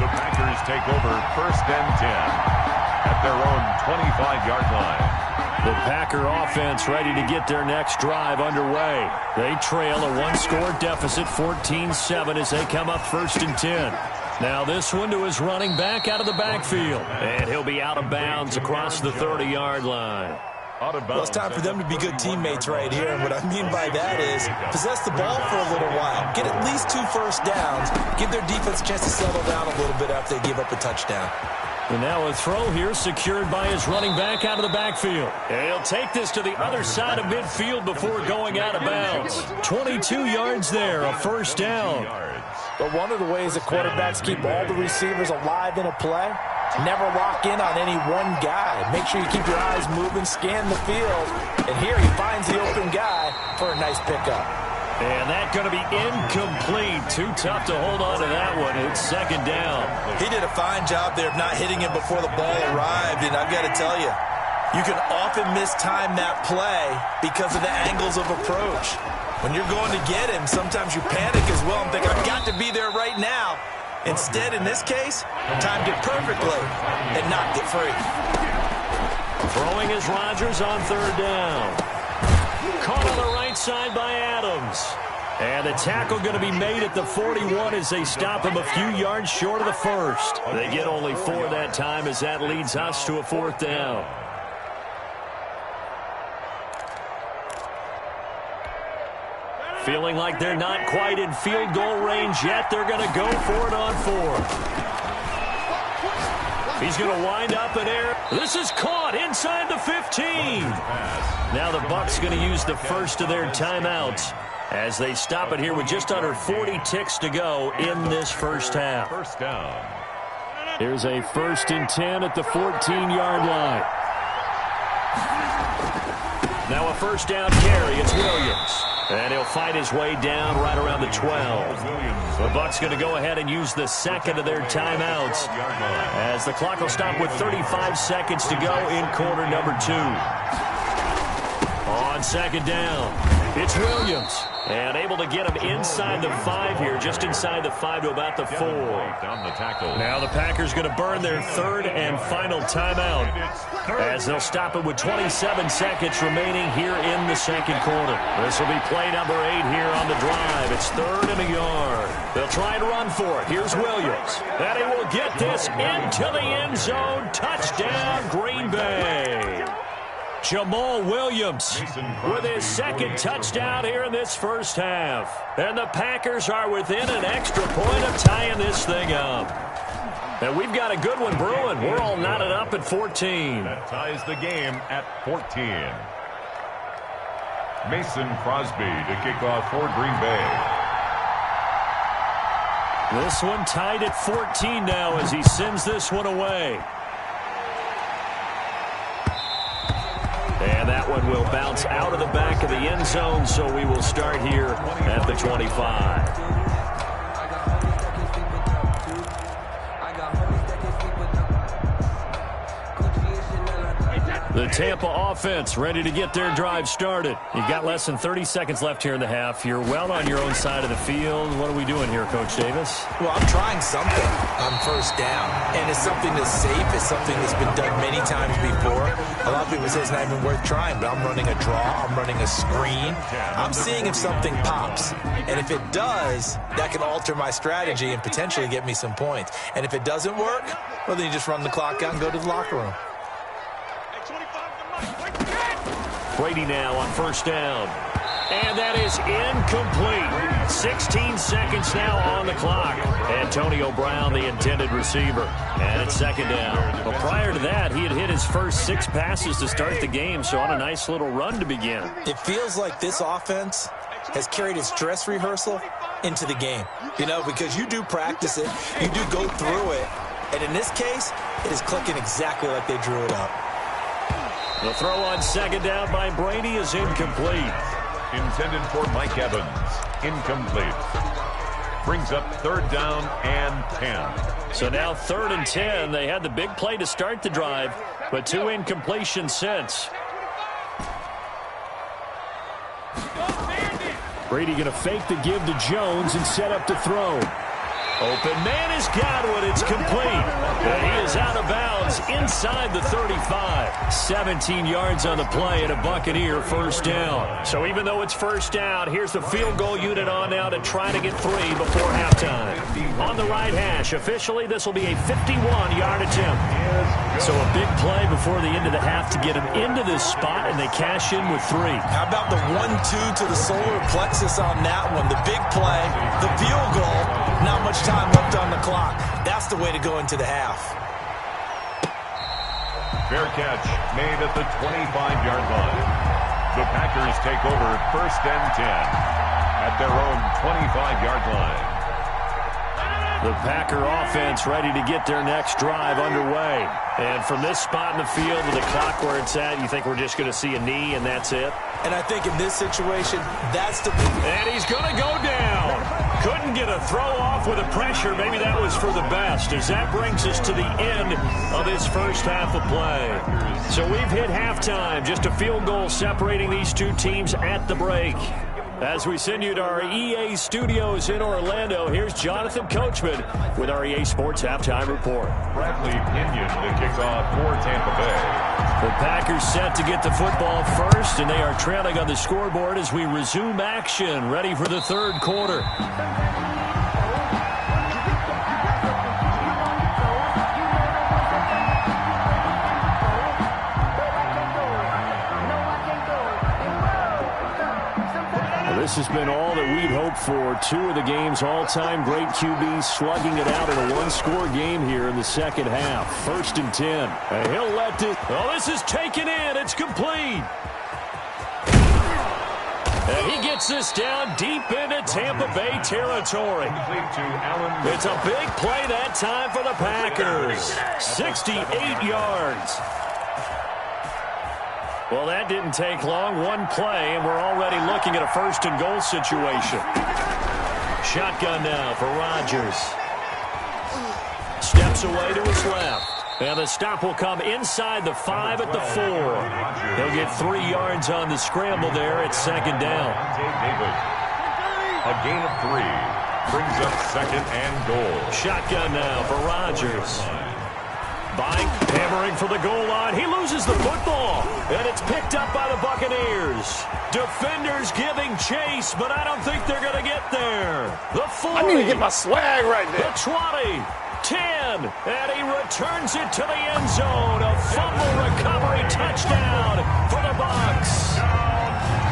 The Packers take over 1st and 10 at their own 25-yard line. The Packer offense ready to get their next drive underway. They trail a one-score deficit, 14-7, as they come up 1st and 10. Now this one to his running back out of the backfield. And he'll be out of bounds across the 30-yard line. Well, it's time for them to be good teammates right here. And what I mean by that is possess the ball for a little while. Get at least 2 first downs. Give their defense a chance to settle down a little bit after they give up a touchdown. And now a throw here secured by his running back out of the backfield. And he'll take this to the other side of midfield before going out of bounds. 22 yards there, a first down. But one of the ways that quarterbacks keep all the receivers alive in a play, never lock in on any one guy. Make sure you keep your eyes moving, scan the field. And here he finds the open guy for a nice pickup. And that's going to be incomplete. Too tough to hold on to that one. It's 2nd down. He did a fine job there of not hitting him before the ball arrived. And I've got to tell you, you can often mistime that play because of the angles of approach. When you're going to get him, sometimes you panic as well and think, I've got to be there right now. Instead, in this case, timed it perfectly and knocked it free. Throwing is Rodgers on 3rd down. Caught on the right side by Adams. And the tackle going to be made at the 41 as they stop him a few yards short of the first. They get only 4 that time as that leads us to a 4th down. Feeling like they're not quite in field goal range yet. They're going to go for it on 4th. He's going to wind up in air. This is caught inside the 15. Now the Bucs going to use the first of their timeouts as they stop it here with just under 40 ticks to go in this first half. First down. Here's a 1st and 10 at the 14-yard line. Now a first down carry. It's Williams. And he'll fight his way down right around the 12. The Bucs going to go ahead and use the second of their timeouts as the clock will stop with 35 seconds to go in quarter number 2. On 2nd down, it's Williams. And able to get him inside the 5 here, just inside the 5 to about the 4. Now the Packers going to burn their 3rd and final timeout as they'll stop it with 27 seconds remaining here in the 2nd quarter. This will be play number 8 here on the drive. It's 3rd and a yard. They'll try and run for it. Here's Williams. And he will get this into the end zone. Touchdown, Green Bay. Jamal Williams with his 2nd touchdown here in this first half. And the Packers are within an extra point of tying this thing up. And we've got a good one brewing. We're all knotted up at 14. That ties the game at 14. Mason Crosby to kick off for Green Bay. This one tied at 14 now as he sends this one away. And that one will bounce out of the back of the end zone, so we will start here at the 25. The Tampa offense ready to get their drive started. You've got less than 30 seconds left here in the half. You're well on your own side of the field. What are we doing here, Coach Davis? Well, I'm trying something on 1st down. And it's something that's safe. It's something that's been done many times before. A lot of people say it's not even worth trying, but I'm running a draw. I'm running a screen. I'm seeing if something pops. And if it does, that can alter my strategy and potentially get me some points. And if it doesn't work, well, then you just run the clock out and go to the locker room. Brady now on 1st down. And that is incomplete. 16 seconds now on the clock. Antonio Brown, the intended receiver. And it's 2nd down. But prior to that, he had hit his first 6 passes to start the game, so on a nice little run to begin. It feels like this offense has carried its dress rehearsal into the game. You know, because you do practice it. You do go through it. And in this case, it is clicking exactly like they drew it up. The throw on 2nd down by Brady is incomplete. Intended for Mike Evans. Incomplete. Brings up 3rd down and 10. So now 3rd and 10. They had the big play to start the drive. but 2 incompletions since. Brady going to fake the give to Jones and set up to throw. Open man has got one. It's complete. And he is out of bounds inside the 35. 17 yards on the play and a Buccaneer first down. So even though it's first down, here's the field goal unit on now to try to get 3 before halftime. On the right hash, officially this will be a 51-yard attempt. So a big play before the end of the half to get him into this spot, and they cash in with 3. How about the 1-2 to the solar plexus on that one? The big play, the field goal, not much time left on the clock. That's the way to go into the half. Fair catch made at the 25-yard line. The Packers take over first and 10 at their own 25-yard line. The Packer offense ready to get their next drive underway. And from this spot in the field with the clock where it's at, you think we're just going to see a knee and that's it? And I think in this situation, that's the... And he's going to go down. Couldn't get a throw off with the pressure. Maybe that was for the best, as that brings us to the end of this first half of play. So we've hit halftime. Just a field goal separating these two teams at the break. As we send you to our EA studios in Orlando, here's Jonathan Coachman with our EA Sports Halftime Report. Bradley Pinion to kick off for Tampa Bay. The Packers set to get the football first, and they are trailing on the scoreboard as we resume action, ready for the third quarter. This has been all that we'd hoped for. 2 of the game's all-time great QBs slugging it out in a one-score game here in the second half. First and 10. And he'll let this... Oh, this is taken in. It's complete. And he gets this down deep into Tampa Bay territory. It's a big play that time for the Packers. 68 yards. Well, that didn't take long. One play, and we're already looking at a first-and-goal situation. Shotgun now for Rodgers. Steps away to his left. And the stop will come inside the 5 at the 4. He'll get 3 yards on the scramble there at second down. A gain of 3 brings up second and goal. Shotgun now for Rodgers. Bike hammering for the goal line. He loses the football, and it's picked up by the Buccaneers. Defenders giving chase, but I don't think they're going to get there. The 40. I need to get my swag right there. The 20, 10, and he returns it to the end zone. A fumble recovery touchdown for the Bucs.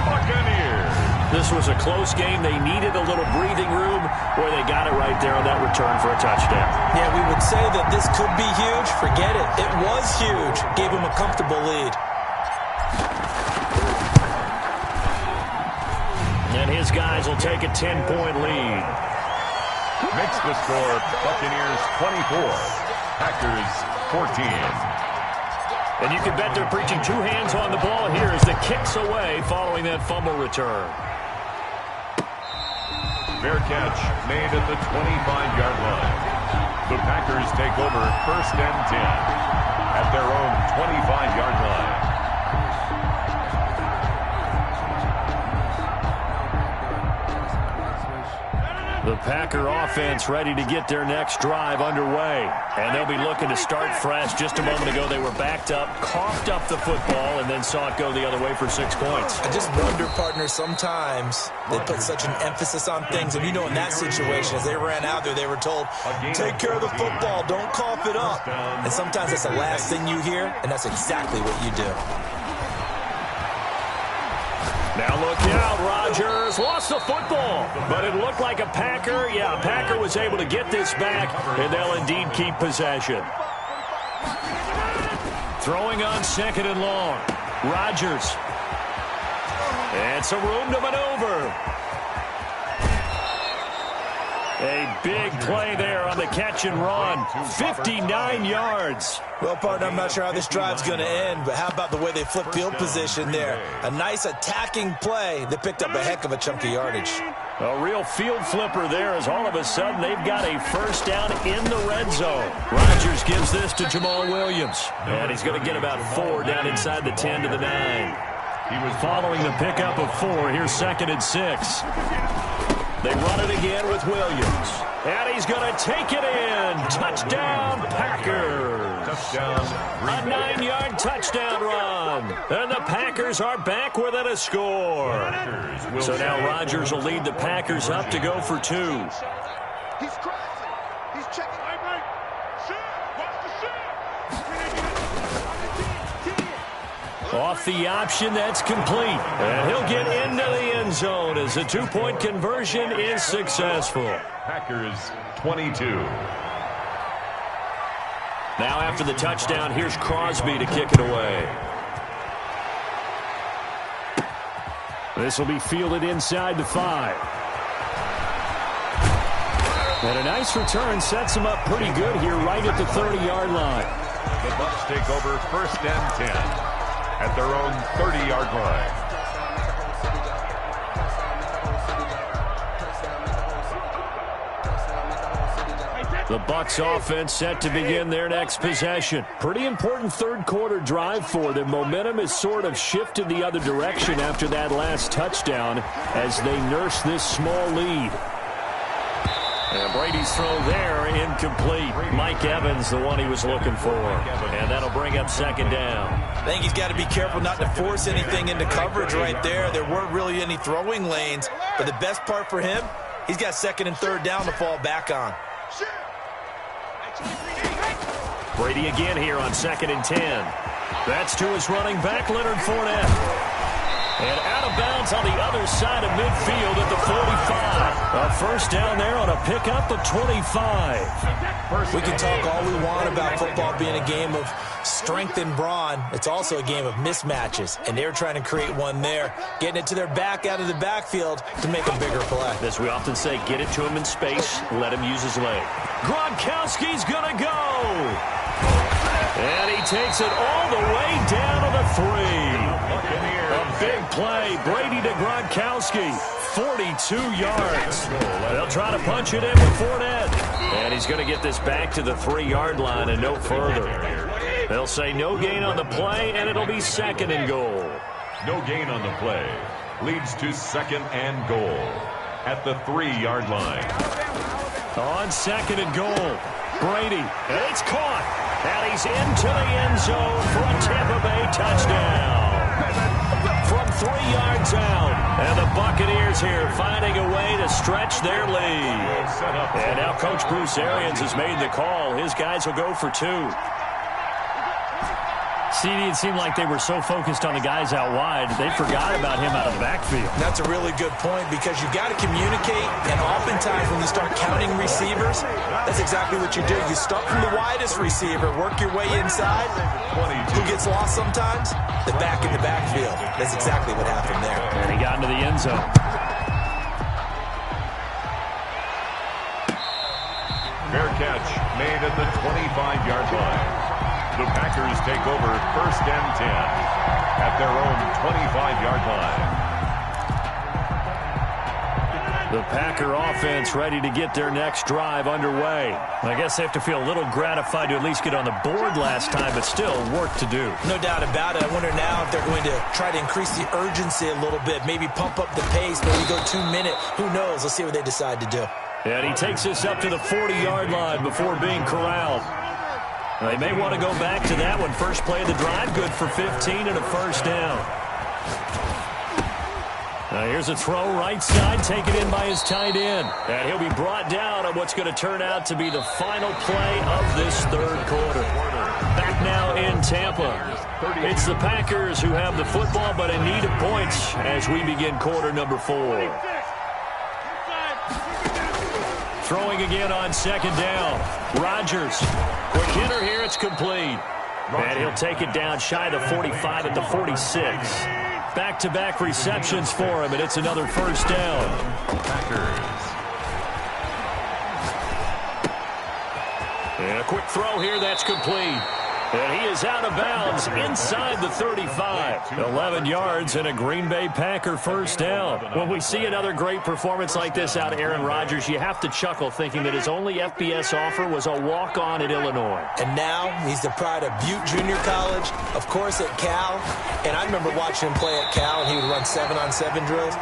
Buccaneers. This was a close game. They needed a little breathing room where they got it right there on that return for a touchdown. Yeah, we would say that this could be huge. Forget it. It was huge. Gave him a comfortable lead. And his guys will take a 10-point lead. Makes the score Buccaneers 24, Packers 14. And you can bet they're preaching 2 hands on the ball here as the kick's away following that fumble return. Fair catch made at the 25-yard line. The Packers take over first and 10 at their own 25-yard line. The Packer offense ready to get their next drive underway. And they'll be looking to start fresh. Just a moment ago, they were backed up, coughed up the football, and then saw it go the other way for 6 points. I just wonder, partner, sometimes they put such an emphasis on things. And you know, in that situation, as they ran out there, they were told, take care of the football, don't cough it up. And sometimes that's the last thing you hear, and that's exactly what you do. Now look out, Rodgers lost the football, but it looked like a Packer. Yeah, a Packer was able to get this back, and they'll indeed keep possession. Throwing on second and long. Rodgers. And some room to maneuver. A big play there on the catch and run. 59 yards. Well, partner, I'm not sure how this drive's going to end, but how about the way they flip field position there? A nice attacking play that picked up a heck of a chunk of yardage. A real field flipper there as all of a sudden they've got a first down in the red zone. Rodgers gives this to Jamal Williams. And he's going to get about 4 down inside the 10 to the 9. He was following the pickup of 4. Here's 2nd and 6. They run it again with Williams. And he's going to take it in. Touchdown, Packers. Touchdown. A 9-yard touchdown run. And the Packers are back within a score. So now Rodgers will lead the Packers up to go for 2. He's crossing. He's checking. Off the option, that's complete. And he'll get into the end zone as the 2-point conversion is successful. Packers 22. Now after the touchdown, here's Crosby to kick it away. This will be fielded inside the 5. And a nice return sets him up pretty good here right at the 30-yard line. The Bucs take over 1st and 10. At their own 30-yard line. The Bucs offense set to begin their next possession. Pretty important third-quarter drive for them. Momentum has sort of shifted the other direction after that last touchdown as they nurse this small lead. And Brady's throw there, incomplete. Mike Evans, the one he was looking for. And that'll bring up 2nd down. I think he's got to be careful not to force anything into coverage right there. There weren't really any throwing lanes. But the best part for him, he's got 2nd and 3rd down to fall back on. Brady again here on 2nd and 10. That's to his running back, Leonard Fournette. And out of bounds on the other side of midfield at the 45. A first down there on a pickup of 25. We can talk all we want about football being a game of strength and brawn. It's also a game of mismatches, and they're trying to create one there, getting it to their back out of the backfield to make a bigger play. As we often say, get it to him in space, let him use his leg. Gronkowski's going to go. And he takes it all the way down to the 3. A big play. Brady to Gronkowski. 42 yards. They'll try to punch it in with Fournette. And he's going to get this back to the 3-yard line and no further. They'll say no gain on the play, and it'll be 2nd and goal. No gain on the play. Leads to 2nd and goal at the 3-yard line. On 2nd and goal, Brady, and it's caught. And he's into the end zone for a Tampa Bay touchdown. From 3 yards out. And the Buccaneers here finding a way to stretch their lead. And now Coach Bruce Arians has made the call. His guys will go for 2. CD, it seemed like they were so focused on the guys out wide, they forgot about him out of the backfield. That's a really good point because you got to communicate, and oftentimes when you start counting receivers, that's exactly what you do. You start from the widest receiver, work your way inside. Who gets lost sometimes? The back in the backfield. That's exactly what happened there. And he got into the end zone. Fair catch made at the 25-yard line. The Packers take over 1st and 10 at their own 25-yard line. The Packer offense ready to get their next drive underway. I guess they have to feel a little gratified to at least get on the board last time, but still work to do. No doubt about it. I wonder now if they're going to try to increase the urgency a little bit, maybe pump up the pace, maybe go 2-minute. Who knows? Let's see what they decide to do. And he takes us up to the 40-yard line before being corralled. They may want to go back to that one. First play of the drive, good for 15 and a first down. Now here's a throw right side, taken in by his tight end. And he'll be brought down on what's going to turn out to be the final play of this 3rd quarter. Back now in Tampa. It's the Packers who have the football, but in need of points as we begin quarter number 4. Throwing again on 2nd down. Rodgers. Quick hitter here. It's complete. And he'll take it down shy of the 45 at the 46. Back-to-back receptions for him, and it's another first down. Packers. And a quick throw here. That's complete. And he is out of bounds inside the 35. 11 yards and a Green Bay Packer first down. When we see another great performance like this out of Aaron Rodgers, you have to chuckle thinking that his only FBS offer was a walk-on at Illinois. And now he's the pride of Butte Junior College, of course at Cal. And I remember watching him play at Cal, and he would run 7-on-7 drills.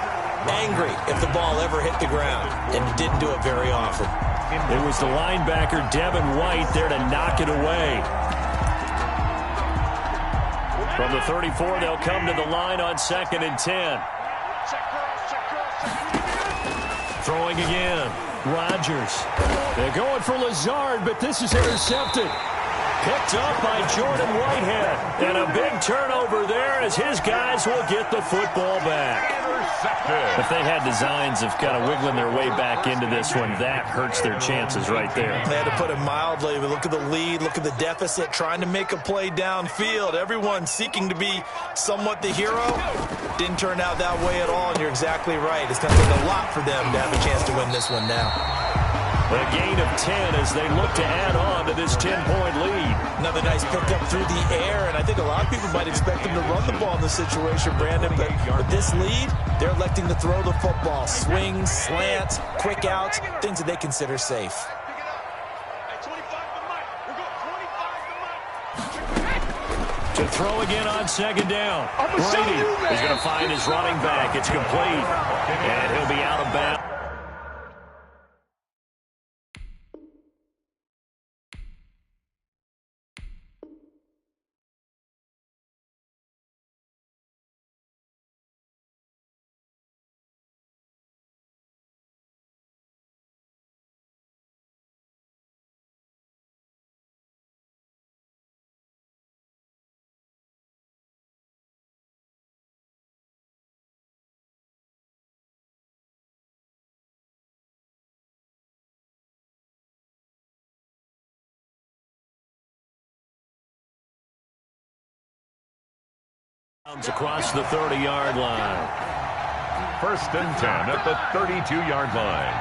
Angry if the ball ever hit the ground, and he didn't do it very often. It was the linebacker, Devin White, there to knock it away. From the 34, they'll come to the line on 2nd and 10. Throwing again. Rodgers. They're going for Lazard, but this is intercepted. Picked up by Jordan Whitehead. And a big turnover there as his guys will get the football back. If they had designs of kind of wiggling their way back into this one, that hurts their chances right there. They had to put it mildly, but look at the lead, look at the deficit, trying to make a play downfield. Everyone seeking to be somewhat the hero. Didn't turn out that way at all, and you're exactly right. It's going to take a lot for them to have a chance to win this one now. A gain of 10 as they look to add on to this 10-point lead. Another nice pickup through the air, and I think a lot of people might expect them to run the ball in this situation, Brandon, but with this lead, they're electing to throw the football. Swings, slants, quick outs, things that they consider safe. To throw again on 2nd down. Brady is going to find his running back. It's complete, and he'll be out of bounds. Across the 30-yard line. 1st and 10 at the 32-yard line.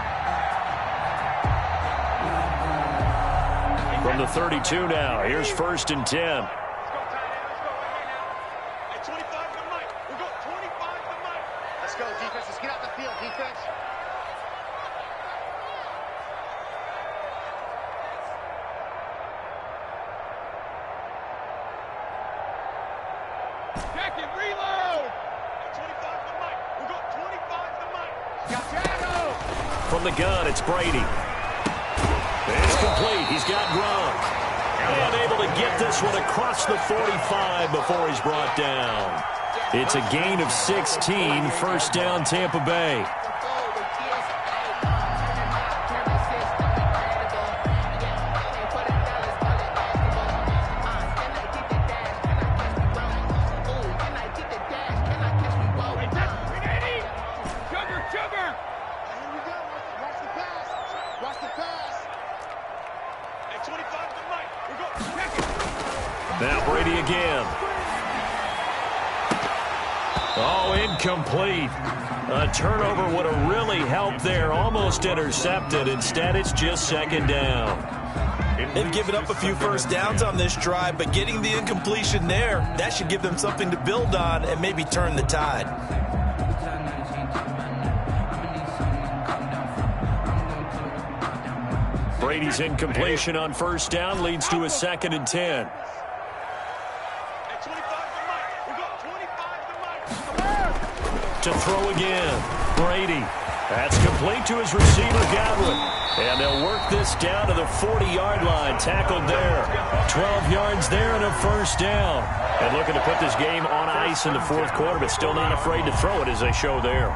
From the 32 now, here's 1st and 10. Let's go, defense. Let's get out the field, defense. From the gun, it's Brady. It's complete. He's got Gronk. And able to get this one across the 45 before he's brought down. It's a gain of 16, first down Tampa Bay. Now Brady again. Oh, incomplete. A turnover would have really helped there. Almost intercepted. Instead, it's just 2nd down. They've given up a few first downs on this drive, but getting the incompletion there, that should give them something to build on and maybe turn the tide. Brady's incompletion on 1st down leads to a 2nd and 10. To throw again. Brady. That's complete to his receiver, Godwin. And they'll work this down to the 40-yard line. Tackled there. 12 yards there and a first down. And looking to put this game on ice in the 4th quarter, but still not afraid to throw it as they show there.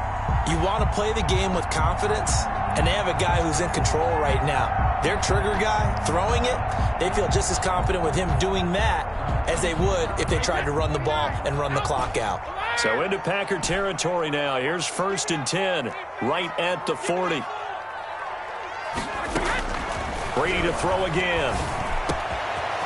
You want to play the game with confidence, and they have a guy who's in control right now. Their trigger guy, throwing it, they feel just as confident with him doing that as they would if they tried to run the ball and run the clock out. So into Packer territory now. Here's 1st and 10, right at the 40. Brady to throw again.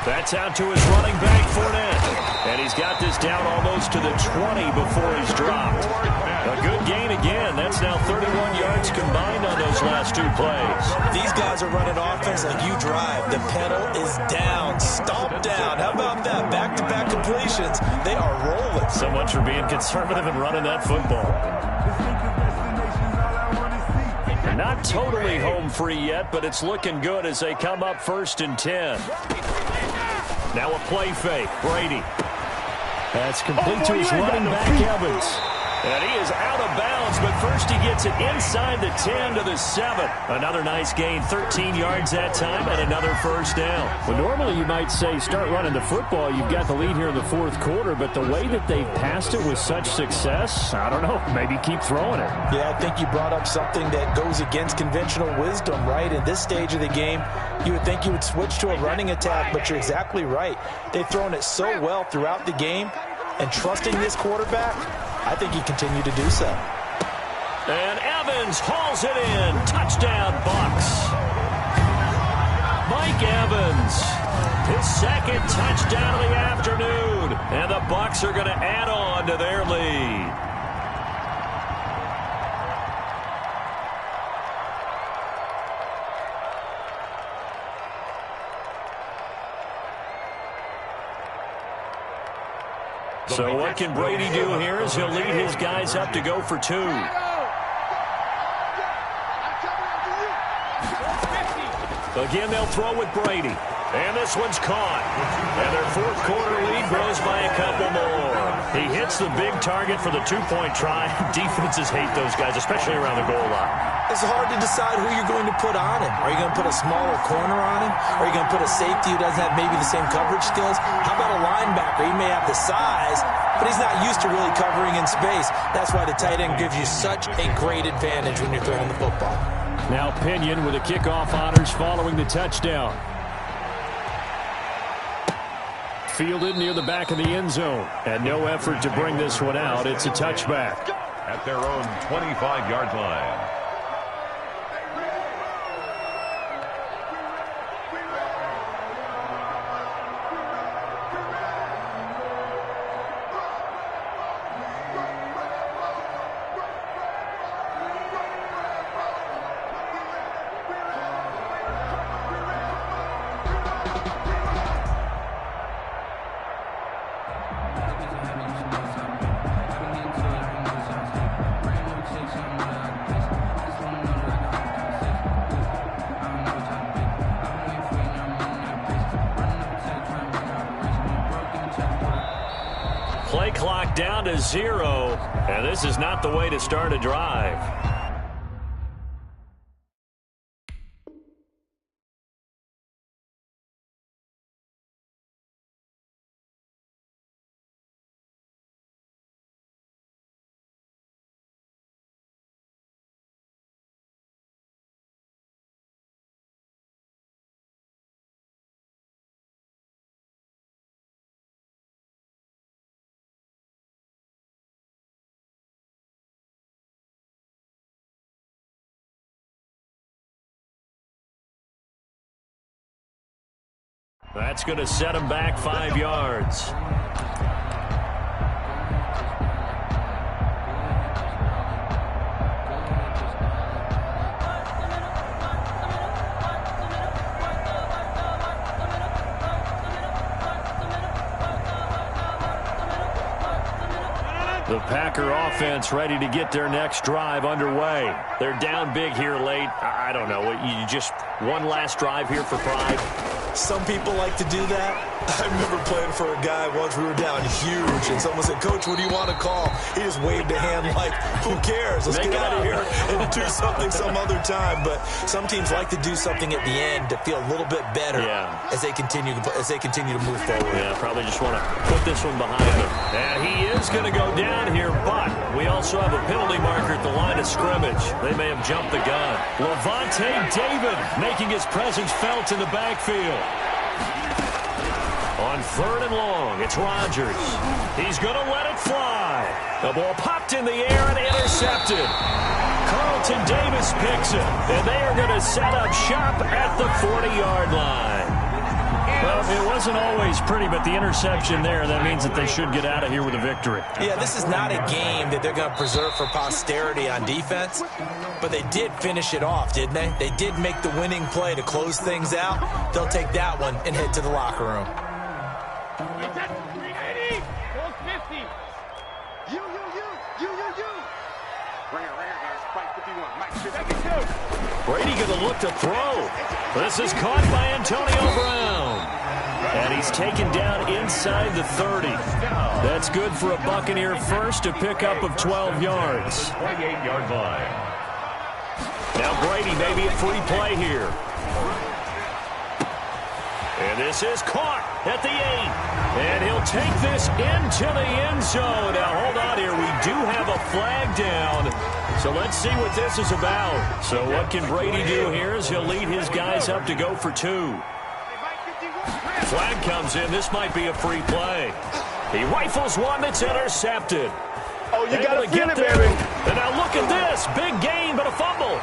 That's out to his running back, Fournette. And he's got this down almost to the 20 before he's dropped. A good gain again. That's now 31 yards combined on those last last two plays. These guys are running offense like you drive. The pedal is down, stomped down. How about that? Back-to-back completions. They are rolling. So much for being conservative and running that football. They're not totally home free yet, but it's looking good as they come up 1st and 10. Now a play fake. Brady. That's complete to his running back, Evans. And he is out of bounds, but first he gets it inside the 10 to the 7. Another nice gain, 13 yards that time, and another first down. Well, normally you might say start running the football. You've got the lead here in the 4th quarter, but the way that they've passed it with such success, I don't know, maybe keep throwing it. Yeah, I think you brought up something that goes against conventional wisdom, right? In this stage of the game, you would think you would switch to a running attack, but you're exactly right. They've thrown it so well throughout the game, and trusting this quarterback, I think he continued to do so. And Evans hauls it in. Touchdown, Bucs. Mike Evans, his 2nd touchdown of the afternoon. And the Bucs are going to add on to their lead. So what can Brady do here as he'll lead his guys up to go for 2. Again, they'll throw with Brady. And this one's caught. And their 4th quarter lead grows by a couple more. He hits the big target for the 2-point try. Defenses hate those guys, especially around the goal line. It's hard to decide who you're going to put on him. Are you going to put a smaller corner on him? Are you going to put a safety who doesn't have maybe the same coverage skills? How about a linebacker? He may have the size, but he's not used to really covering in space. That's why the tight end gives you such a great advantage when you're throwing the football. Now Pinion with the kickoff honors following the touchdown. Fielded near the back of the end zone. And no effort to bring this one out. It's a touchback. At their own 25-yard line. Play clock down to 0, and this is not the way to start a drive. That's going to set him back 5 yards. The Packer offense ready to get their next drive underway. They're down big here late. I don't know. You just one last drive here for pride. Some people like to do that. I remember playing for a guy once. We were down huge, and someone said, "Coach, what do you want to call?" He just waved a hand like, who cares? Let's get out of here and do something some other time. But some teams like to do something at the end to feel a little bit better as they continue to move forward. Yeah, probably just want to put this one behind them. And he is going to go down here, but we also have a penalty marker at the line of scrimmage. They may have jumped the gun. Levante David making his presence felt in the backfield. On 3rd and long, it's Rodgers. He's going to let it fly. The ball popped in the air and intercepted. Carlton Davis picks it, and they are going to set up shop at the 40-yard line. Well, it wasn't always pretty, but the interception there, that means that they should get out of here with a victory. Yeah, this is not a game that they're going to preserve for posterity on defense, but they did finish it off, didn't they? They did make the winning play to close things out. They'll take that one and head to the locker room. Brady going to look to throw. This is caught by Antonio Brown. And he's taken down inside the 30. That's good for a Buccaneer first, a pickup of 12 yards. 28-yard line. Now Brady maybe a free play here. And this is caught at the 8. And he'll take this into the end zone. Now hold on here. We do have a flag down. So let's see what this is about. So what can Brady do here is he'll lead his guys up to go for 2. Flag comes in. This might be a free play. He rifles one that's intercepted. Oh, you got to get it, there. baby. And now look at this. Big gain, but a fumble.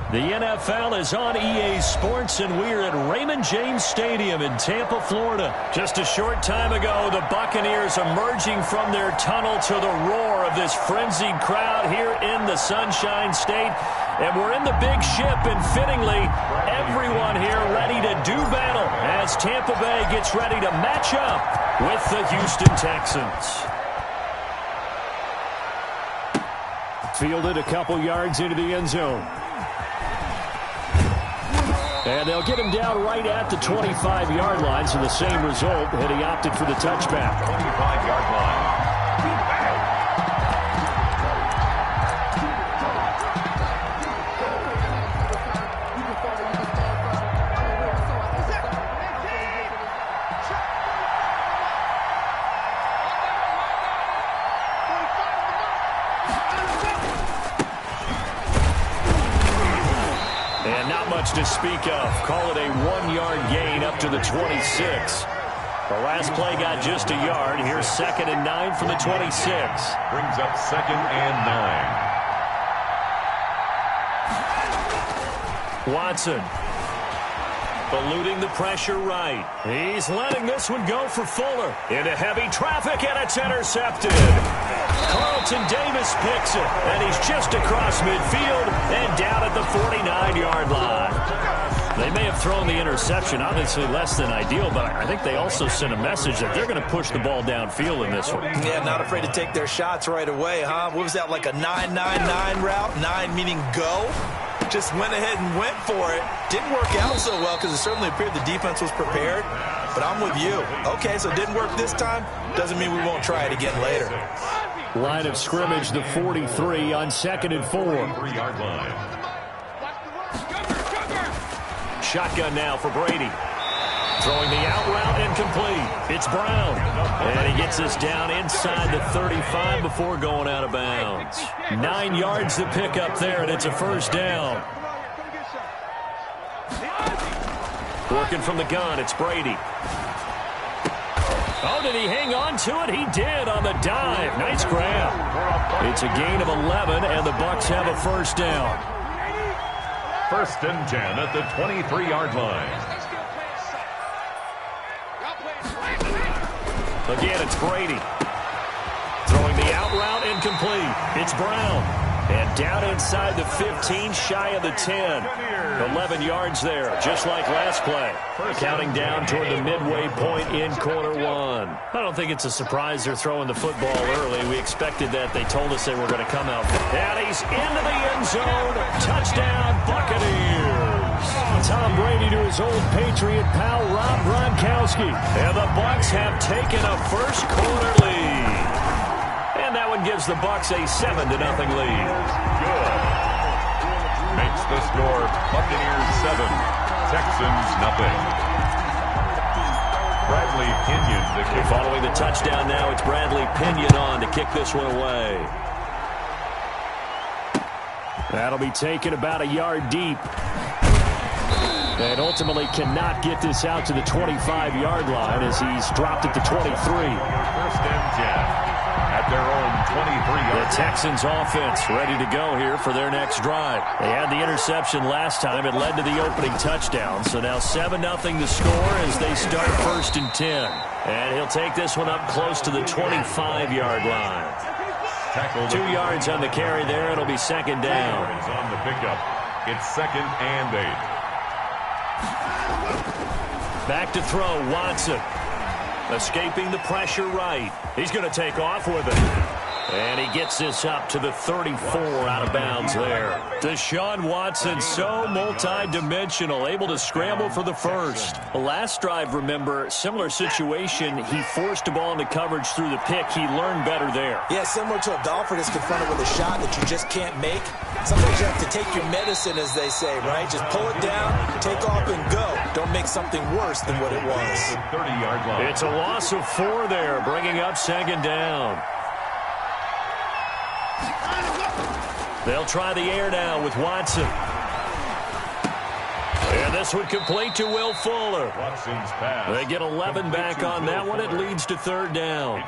The NFL is on EA Sports, and we're at Raymond James Stadium in Tampa, Florida. Just a short time ago, the Buccaneers emerging from their tunnel to the roar of this frenzied crowd here in the Sunshine State. And we're in the big ship, and fittingly, everyone here ready to do battle as Tampa Bay gets ready to match up with the Houston Texans. Fielded a couple yards into the end zone. And they'll get him down right at the 25-yard line, so the same result, and he opted for the touchback. 25-yard line. To speak of. Call it a 1-yard gain up to the 26. The last play got just a yard. Here's 2nd and 9 from the 26. Brings up 2nd and 9. Watson. Eluding the pressure right. He's letting this one go for Fuller. Into heavy traffic, and it's intercepted. Carlton Davis picks it, and he's just across midfield and down at the 49-yard line. They may have thrown the interception, obviously less than ideal, but I think they also sent a message that they're going to push the ball downfield in this one. Yeah, not afraid to take their shots right away, huh? What was that, like a 9-9-9 route? 9 meaning go? Just went ahead and went for it. Didn't work out so well because it certainly appeared the defense was prepared. But I'm with you. Okay, so it didn't work this time. Doesn't mean we won't try it again later. Line of scrimmage, the 43 on 2nd and 4. 3-yard line. Shotgun now for Brady. Throwing the out route incomplete. It's Brown. And he gets us down inside the 35 before going out of bounds. 9 yards to pick up there, and it's a first down. Working from the gun, it's Brady. Oh, did he hang on to it? He did on the dive. Nice grab. It's a gain of 11, and the Bucs have a first down. 1st and 10 at the 23-yard line. Again, it's Brady. Throwing the out route incomplete. It's Brown. And down inside the 15, shy of the 10. 11 yards there, just like last play. Counting down toward the midway point in quarter 1. I don't think it's a surprise they're throwing the football early. We expected that. They told us they were going to come out. And he's into the end zone. Touchdown, Buccaneers. Tom Brady to his old Patriot pal, Rob Gronkowski. And the Bucs have taken a first quarter lead. And that one gives the Bucs a 7-0 lead. Good. Makes the score Buccaneers 7, Texans nothing. Bradley Pinion to kick. Following the touchdown now, it's Bradley Pinion on to kick this one away. That'll be taken about a yard deep. And ultimately cannot get this out to the 25-yard line as he's dropped at the 23. 1st and 10. At their own 23-yard. The Texans offense ready to go here for their next drive. They had the interception last time. It led to the opening touchdown. So now 7-0 the score as they start 1st and 10. And he'll take this one up close to the 25-yard line. 2 yards on the carry there. It'll be 2nd down. On the pickup. It's 2nd and 8. Back to throw, Watson. Escaping the pressure right. He's going to take off with it. And he gets this up to the 34 out of bounds there. Deshaun Watson, so multi-dimensional, able to scramble for the first. Last drive, remember, similar situation. He forced a ball into coverage through the pick. He learned better there. Yeah, similar to a golfer that's confronted with a shot that you just can't make. Sometimes you have to take your medicine, as they say, right? Just pull it down, take off, and go. Don't make something worse than what it was. 30-yard line. It's a loss of 4 there, bringing up 2nd down. They'll try the air now with Watson. And this one complete to Will Fuller. Watson's pass. They get 11 back on that one. It leads to 3rd down.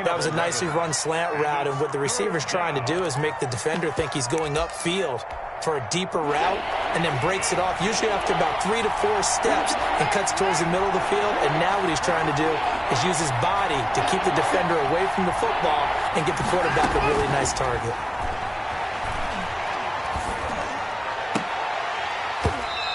That was a nicely run slant route, and what the receiver's trying to do is make the defender think he's going upfield for a deeper route. and then breaks it off, usually after about 3 to 4 steps, and cuts towards the middle of the field. And now what he's trying to do is use his body to keep the defender away from the football and get the quarterback a really nice target.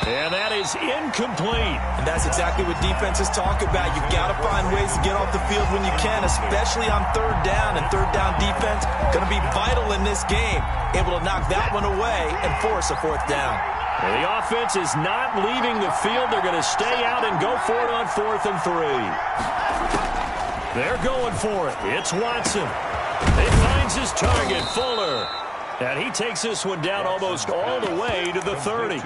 And that is incomplete. And that's exactly what defenses talk about. You've got to find ways to get off the field when you can, especially on third down. And third down defense going to be vital in this game. Able to knock that one away and force a fourth down. Well, the offense is not leaving the field. They're going to stay out and go for it on 4th and 3. They're going for it. It's Watson. He finds his target, Fuller. And he takes this one down almost all the way to the 30.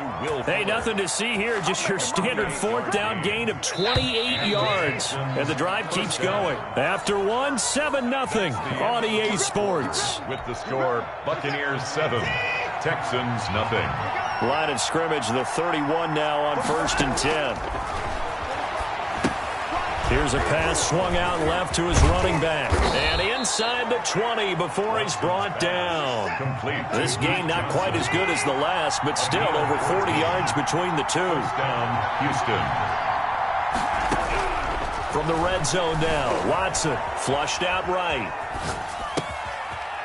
Hey, nothing to see here. Just your standard 4th down gain of 28 yards. And the drive keeps going. After one, 7-0 on EA Sports. With the score, Buccaneers 7, Texans nothing. Line of scrimmage, the 31 now on 1st and 10. Here's a pass swung out left to his running back. And inside the 20 before he's brought down. Complete. This game not quite as good as the last, but still over 40 yards between the two. First down, Houston. From the red zone now, Watson flushed out right.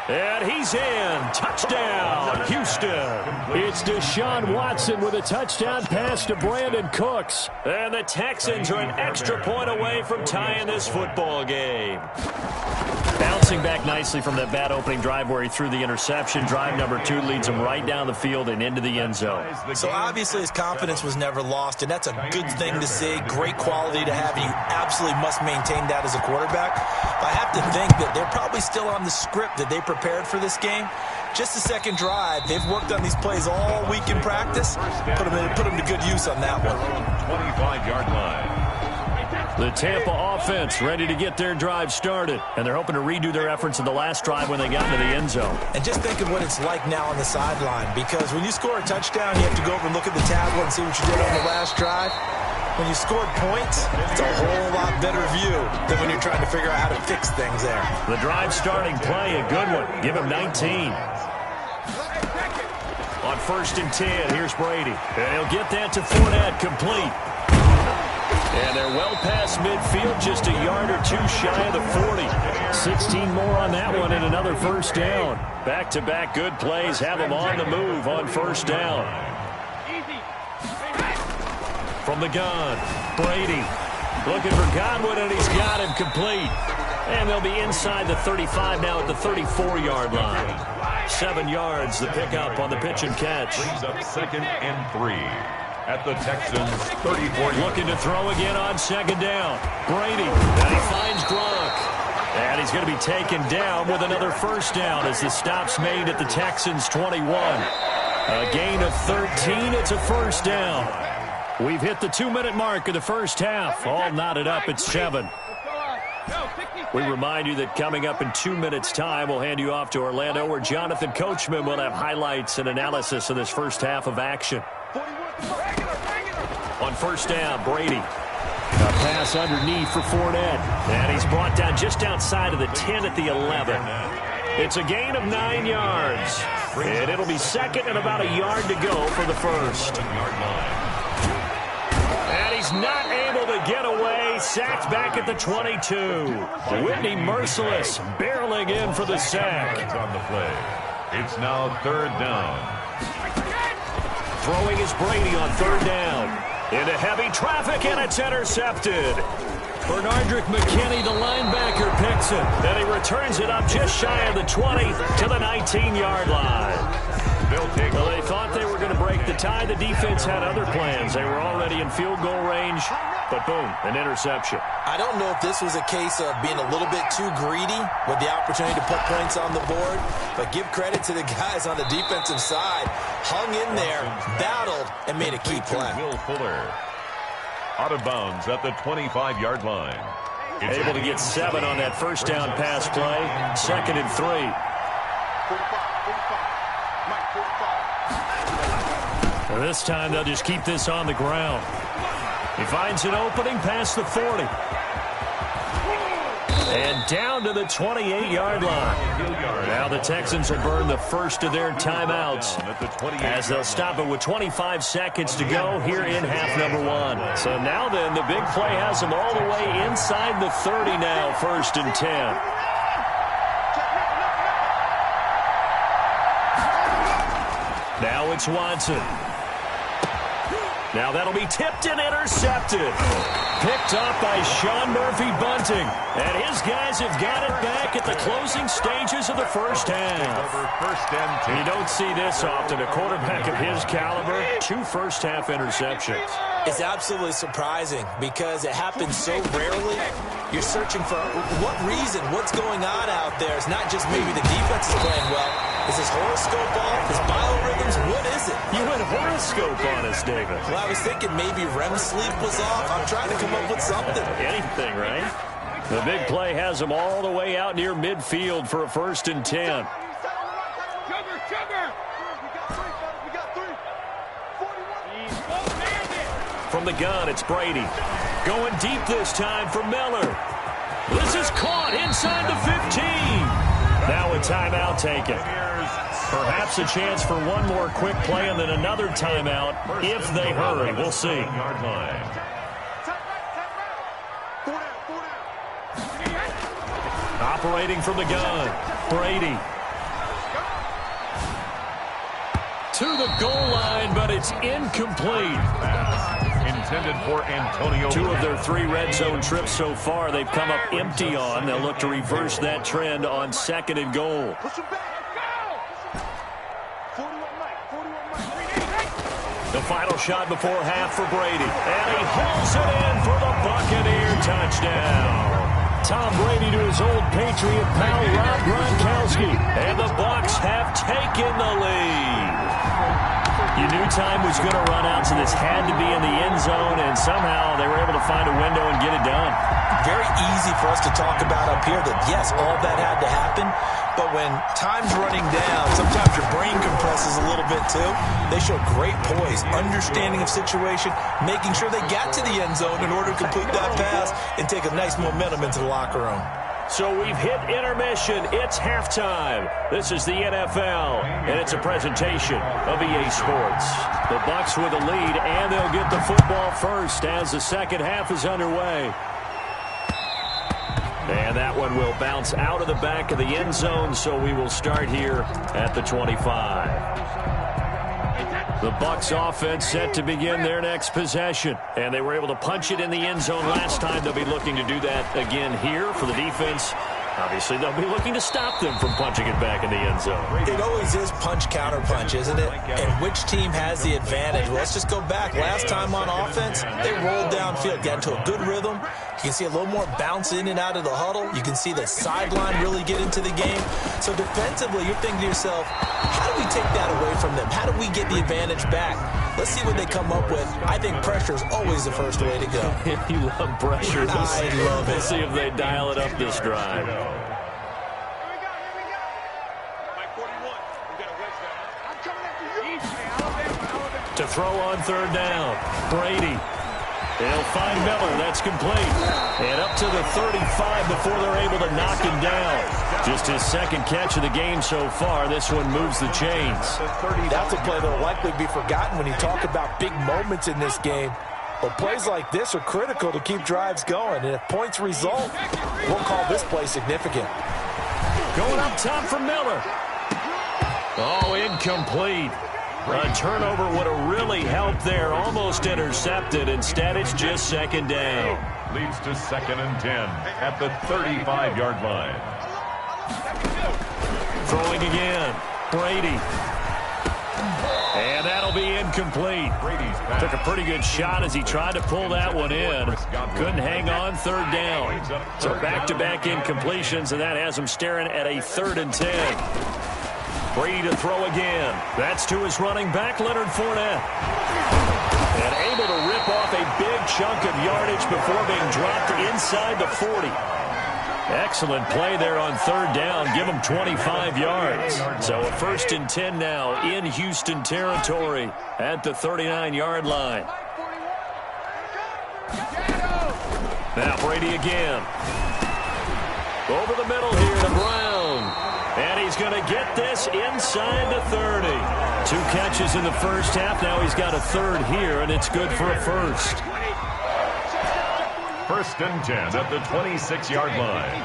And he's in. Touchdown, Houston. It's Deshaun Watson with a touchdown pass to Brandon Cooks. And the Texans are an extra point away from tying this football game. Bouncing back nicely from that bad opening drive where he threw the interception. Drive number 2 leads him right down the field and into the end zone. So obviously his confidence was never lost, and that's a good thing to see. Great quality to have, and you absolutely must maintain that as a quarterback. But I have to think that they're probably still on the script that they prepared for this game. Just the second drive. They've worked on these plays all week in practice. Put them to good use on that one. 25-yard line. The Tampa offense ready to get their drive started, and they're hoping to redo their efforts in the last drive when they got into the end zone. And just think of what it's like now on the sideline, because when you score a touchdown, you have to go over and look at the tablet and see what you did on the last drive. When you scored points, it's a whole lot better view than when you're trying to figure out how to fix things there. The drive starting play, a good one. Give him 19. On 1st and 10, here's Brady. And he'll get that to Fournette, complete. And they're well past midfield, just a yard or 2 shy of the 40. 16 more on that one and another first down. Back-to-back good plays have them on the move on 1st down. From the gun, Brady looking for Godwin, and he's got him complete. And they'll be inside the 35 now at the 34-yard line. 7 yards, the pickup on the pitch and catch. Brings up 2nd and 3. At the Texans, 34. Looking to throw again on 2nd down. Brady, and he finds Gronk. And he's going to be taken down with another first down as the stop's made at the Texans' 21. A gain of 13, it's a first down. We've hit the 2-minute mark of the first half. All knotted up at 7. We remind you that coming up in 2 minutes' time, we'll hand you off to Orlando, where Jonathan Coachman will have highlights and analysis of this first half of action. On 1st down, Brady. A pass underneath for Fournette. And he's brought down just outside of the 10 at the 11. It's a gain of 9 yards. And it'll be 2nd and about a yard to go for the first. And he's not able to get away. Sacked back at the 22. Whitney Merciless barreling in for the sack. On the play. It's now 3rd down. Throwing is Brady on 3rd down. Into heavy traffic, and it's intercepted. Bernardrick McKinney, the linebacker, picks it. Then he returns it up just shy of the 20 to the 19-yard line. Well, they thought they were going to break the tie. The defense had other plans. They were already in field goal range, but boom, an interception. I don't know if this was a case of being a little bit too greedy with the opportunity to put points on the board, but give credit to the guys on the defensive side. Hung in there, battled, and made a key play. Will Fuller out of bounds at the 25-yard line. Able to get 7 on that first down pass play. 2nd and 3. This time they'll just keep this on the ground. He finds an opening past the 40. And down to the 28-yard line. Now the Texans will burn the first of their timeouts as they'll stop it with 25 seconds to go here in half number 1. So now then, the big play has them all the way inside the 30 now, 1st and 10. Now it's Watson. Now that'll be tipped and intercepted. Picked up by Sean Murphy-Bunting. And his guys have got it back at the closing stages of the first half. You don't see this often. A quarterback of his caliber, 2 first-half interceptions. It's absolutely surprising because it happens so rarely. You're searching for what reason, what's going on out there. It's not just maybe the defense is playing well. Is his horoscope off? His biorhythms? What is it? You went horoscope on us, David. Well, I was thinking maybe REM sleep was off. I'm trying to come up with something. Anything, right? The big play has them all the way out near midfield for a 1st and 10. From the gun, it's Brady. Going deep this time for Miller. This is caught inside the 15. Now a timeout taken. Perhaps a chance for one more quick play and then another timeout if they hurry. We'll see. Operating from the gun, Brady. To the goal line, but it's incomplete. Intended for Antonio. 2 of their 3 red zone trips so far they've come up empty on. They'll look to reverse that trend on 2nd and goal. The final shot before half for Brady. And he hauls it in for the Buccaneer touchdown. Tom Brady to his old Patriot pal Rob Gronkowski. And the Bucs have taken the lead. You knew time was going to run out, so this had to be in the end zone, and somehow they were able to find a window and get it done. Very easy for us to talk about up here that, yes, all that had to happen, but when time's running down, sometimes your brain compresses a little bit too. They show great poise, understanding of situation, making sure they got to the end zone in order to complete that pass and take a nice momentum into the locker room. So we've hit intermission. It's halftime. This is the NFL, and it's a presentation of EA Sports. The Bucs with a lead, and they'll get the football first as the second half is underway. And that one will bounce out of the back of the end zone, so we will start here at the 25. The Bucs offense set to begin their next possession. And they were able to punch it in the end zone last time. They'll be looking to do that again here for the defense. Obviously, they'll be looking to stop them from punching it back in the end zone. It always is punch-counter-punch, isn't it? And which team has the advantage? Well, let's just go back. Last time on offense, they rolled downfield, got into a good rhythm. You can see a little more bounce in and out of the huddle. You can see the sideline really get into the game. So defensively, you're thinking to yourself, how do we take that away from them? How do we get the advantage back? Let's see what they come up with. I think pressure is always the first way to go. You love pressure. I love it. Let's see if they dial it up this drive. To throw on 3rd down, Brady. They'll find Miller. That's complete. And up to the 35 before they're able to knock him down. Just his 2nd catch of the game so far. This one moves the chains. That's a play that will likely be forgotten when you talk about big moments in this game. But plays like this are critical to keep drives going. And if points result, we'll call this play significant. Going up top for Miller. Oh, incomplete. A turnover would have really helped there. Almost intercepted. Instead, it's just 2nd down. Leads to 2nd and 10 at the 35-yard line. Throwing again. Brady. And that'll be incomplete. Took a pretty good shot as he tried to pull that one in. Couldn't hang on 3rd down. So back-to-back incompletions, and that has him staring at a 3rd and 10. Brady to throw again. That's to his running back, Leonard Fournette. And able to rip off a big chunk of yardage before being dropped inside the 40. Excellent play there on 3rd down. Give him 25 yards. So a 1st and 10 now in Houston territory at the 39-yard line. Now Brady again. Over the middle here to Brown. And he's going to get this inside the 30. 2 catches in the first half. Now he's got a third here, and it's good for a first. 1st and 10 at the 26-yard line.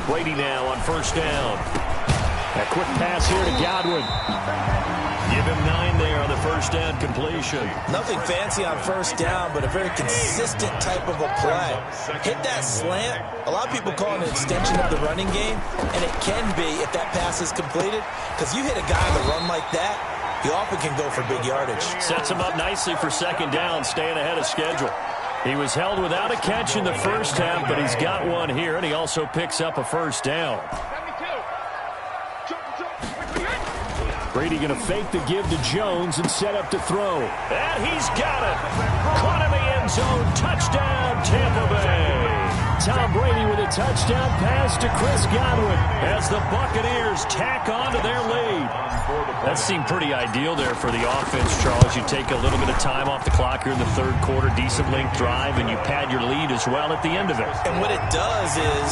Brady now on 1st down. A quick pass here to Godwin. Give him 9 there on the 1st down completion. Nothing fancy on 1st down, but a very consistent type of a play. Hit that slant. A lot of people call it an extension of the running game, and it can be if that pass is completed, because you hit a guy on the run like that, he often can go for big yardage. Sets him up nicely for 2nd down, staying ahead of schedule. He was held without a catch in the first half, but he's got one here, and he also picks up a 1st down. Brady going to fake the give to Jones and set up to throw. And he's got it. Caught in the end zone. Touchdown, Tampa Bay. Tom Brady with a touchdown pass to Chris Godwin as the Buccaneers tack on to their lead. That seemed pretty ideal there for the offense, Charles. You take a little bit of time off the clock here in the 3rd quarter, decent length drive, and you pad your lead as well at the end of it. And what it does is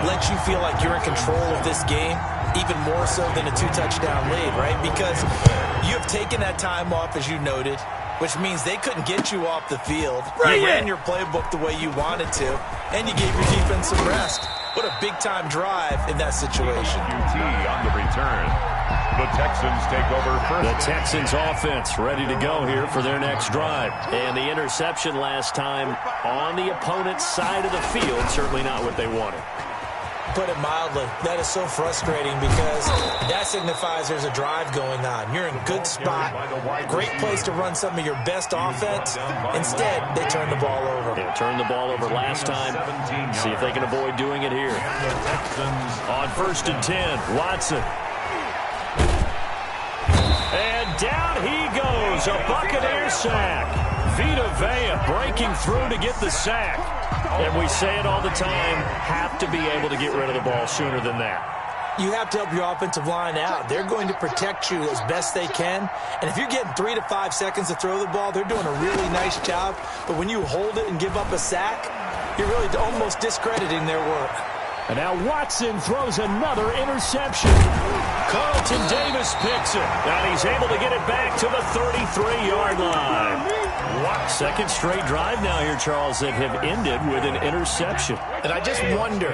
let you feel like you're in control of this game, even more so than a 2-touchdown lead, right? Because you have taken that time off, as you noted, which means they couldn't get you off the field. You ran your playbook the way you wanted to, and you gave your defense some rest. What a big-time drive in that situation. QT on the return. The Texans take over first. The Texans offense ready to go here for their next drive. And the interception last time on the opponent's side of the field, certainly not what they wanted. Put it mildly, that is so frustrating because that signifies there's a drive going on. You're in a good spot, great place to run some of your best offense. Instead, they turn the ball over. They turned the ball over last time. See if they can avoid doing it here. On 1st and 10, Watson. And down he goes, a Buccaneer sack. Vita Vea breaking through to get the sack. And we say it all the time, have to be able to get rid of the ball sooner than that. You have to help your offensive line out. They're going to protect you as best they can. And if you're getting 3 to 5 seconds to throw the ball, they're doing a really nice job. But when you hold it and give up a sack, you're really almost discrediting their work. And now Watson throws another interception. Carlton Davis picks it. And he's able to get it back to the 33-yard line. Second straight drive now here, Charles, that have ended with an interception. And I just wonder,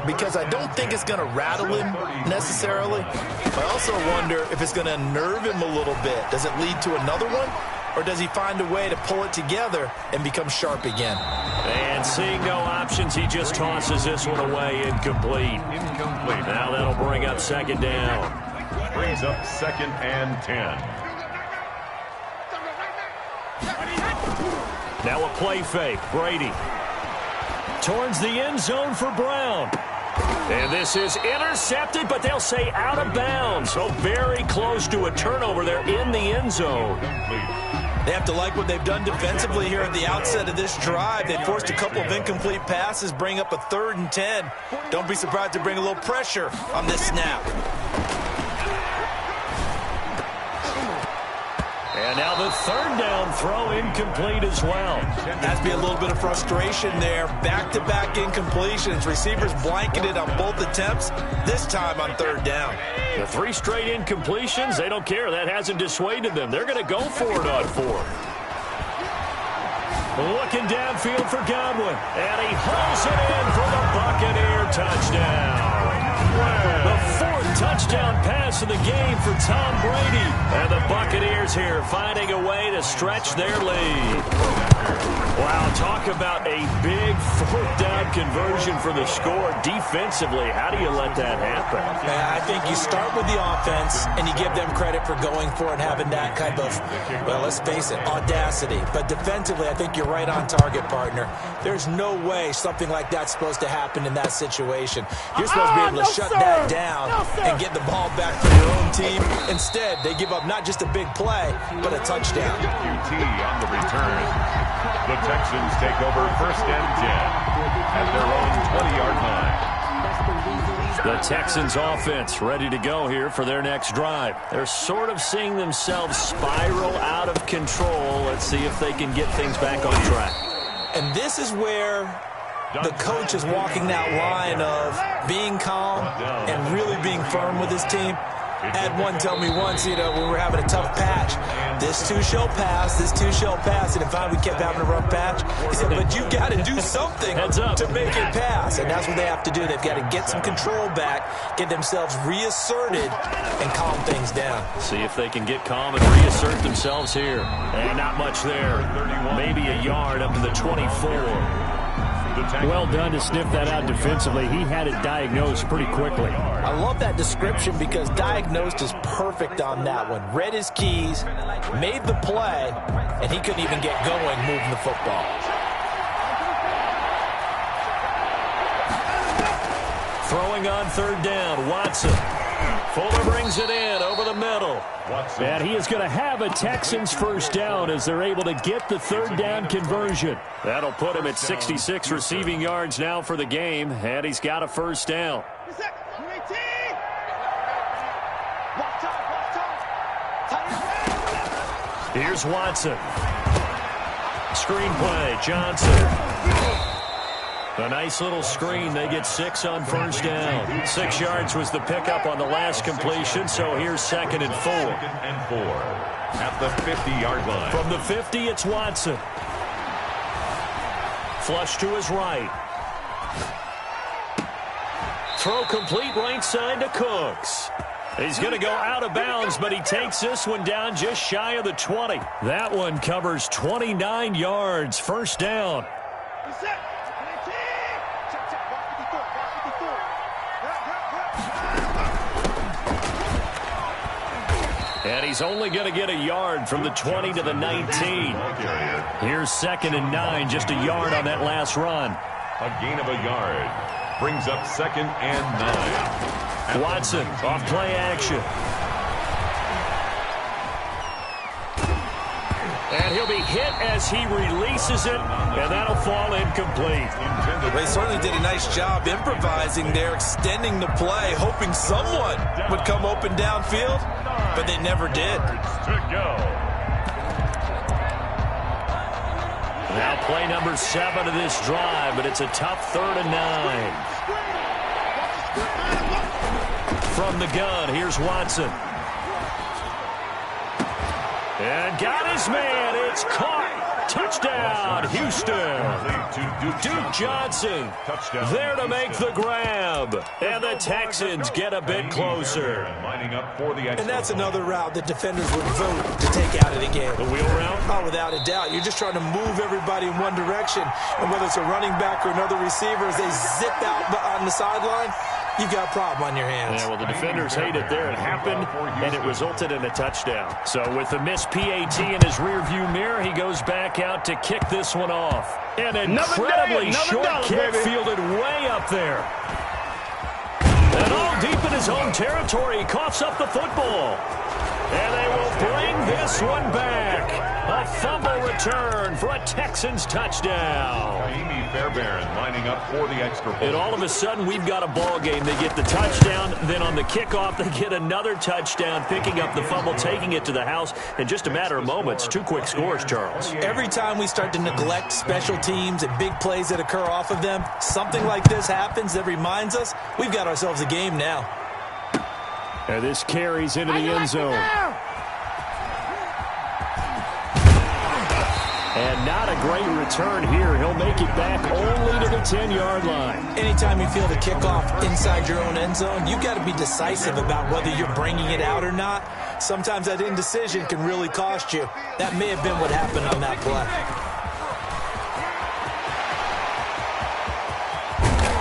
because I don't think it's going to rattle him necessarily. I also wonder if it's going to unnerve him a little bit. Does it lead to another one? Or does he find a way to pull it together and become sharp again? And seeing no options, he just tosses this one away, incomplete. Now that'll bring up 2nd down. Brings up 2nd and 10. Now a play fake. Brady towards the end zone for Brown. And this is intercepted, but they'll say out of bounds. So very close to a turnover there in the end zone. They have to like what they've done defensively here at the outset of this drive. They forced a couple of incomplete passes, bring up a 3rd and 10. Don't be surprised to bring a little pressure on this snap. And now the 3rd down throw incomplete as well. Has to be a little bit of frustration there. Back-to-back incompletions. Receivers blanketed on both attempts, this time on 3rd down. The 3 straight incompletions, they don't care. That hasn't dissuaded them. They're going to go for it on 4th. Looking downfield for Godwin. And he hauls it in for the Buccaneer touchdown. The 4th touchdown pass of the game for Tom Brady. And the Buccaneers here finding a way to stretch their lead. Wow, talk about a big 4th down conversion for the score. Defensively, how do you let that happen? I think you start with the offense and you give them credit for going for it and having that kind of, well, let's face it, audacity. But defensively, I think you're right on target, partner. There's no way something like that's supposed to happen in that situation. You're supposed to be able to shut that down and get the ball back to your own team. Instead, they give up not just a big play, but a touchdown. QT on the return. The Texans take over 1st and 10 at their own 20-yard line. The Texans offense ready to go here for their next drive. They're sort of seeing themselves spiral out of control. Let's see if they can get things back on track. And this is where the coach is walking that line of being calm and really being firm with his team. I had one tell me once, when we were having a tough patch, this too shall pass, this too shall pass. And if we kept having a rough patch, he said, but you've got to do something to make it pass. And that's what they have to do. They've got to get some control back, get themselves reasserted, and calm things down. See if they can get calm and reassert themselves here. And not much there. Maybe a yard up to the 24. Well done to sniff that out defensively. He had it diagnosed pretty quickly. I love that description because diagnosed is perfect on that one. Read his keys, made the play, and he couldn't even get going moving the football. Throwing on third down, Watson. Fuller brings it in over the middle. And he is going to have a Texans first down as they're able to get the third down conversion. That'll put him at 66 receiving yards now for the game, and he's got a first down. Here's Watson. Screenplay, Johnson. A nice little screen. They get 6 on first down. 6 yards was the pickup on the last completion, so here's 2nd and 4. 2nd and 4 at the 50-yard line. From the 50, it's Watson. Flush to his right. Throw complete right side to Cooks. He's going to go out of bounds, but he takes this one down just shy of the 20. That one covers 29 yards. First down. And he's only going to get a yard from the 20 to the 19. Here's 2nd and 9, just a yard on that last run. A gain of a yard brings up 2nd and 9. Watson off play action. And he'll be hit as he releases it, and that'll fall incomplete. They certainly did a nice job improvising there, extending the play, hoping someone would come open downfield, but they never did. Now play number 7 of this drive, but it's a tough 3rd and 9. From the gun, here's Watson. And got his man. It's caught. Touchdown, Houston. Duke Johnson there to make the grab. And the Texans get a bit closer. And that's another route that defenders would vote to take out of the game. The wheel route? Oh, without a doubt. You're just trying to move everybody in one direction. And whether it's a running back or another receiver, as they zip out on the sideline, you've got a problem on your hands. Yeah, well, the defenders hate it there. It happened, and it resulted in a touchdown. So with the missed PAT in his rearview mirror, he goes back out to kick this one off. An incredibly short kick fielded way up there. And all deep in his own territory, he coughs up the football. And they will bring this one back. A fumble return for a Texans touchdown. Amy Fairbairn lining up for the extra point. And all of a sudden, we've got a ball game. They get the touchdown. Then on the kickoff, they get another touchdown, picking up the fumble, taking it to the house in just a matter of moments. 2 quick scores, Charles. Every time we start to neglect special teams and big plays that occur off of them, something like this happens that reminds us we've got ourselves a game now. And this carries into the end zone. And not a great return here. He'll make it back only to the 10-yard line. Anytime you feel the kickoff inside your own end zone, you've got to be decisive about whether you're bringing it out or not. Sometimes that indecision can really cost you. That may have been what happened on that play.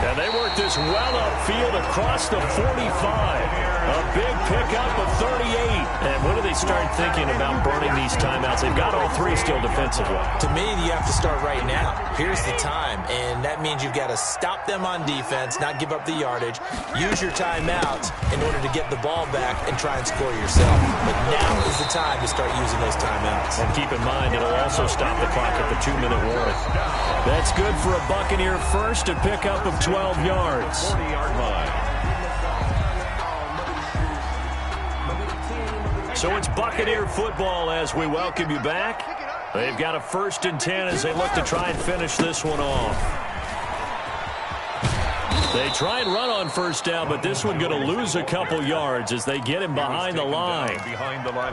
And they work this well upfield across the 45. A big pickup of 38. And when do they start thinking about burning these timeouts? They've got all 3 still defensively. To me, you have to start right now. Here's the time, and that means you've got to stop them on defense, not give up the yardage, use your timeouts in order to get the ball back and try and score yourself. But now is the time to start using those timeouts. And keep in mind, it'll also stop the clock at the 2-minute warning. That's good for a Buccaneer first, a pickup of 12 yards. 40-yard line. So it's Buccaneer football as we welcome you back. They've got a 1st and 10 as they look to try and finish this one off. They try and run on 1st down, but this one going to lose a couple yards as they get him behind the line.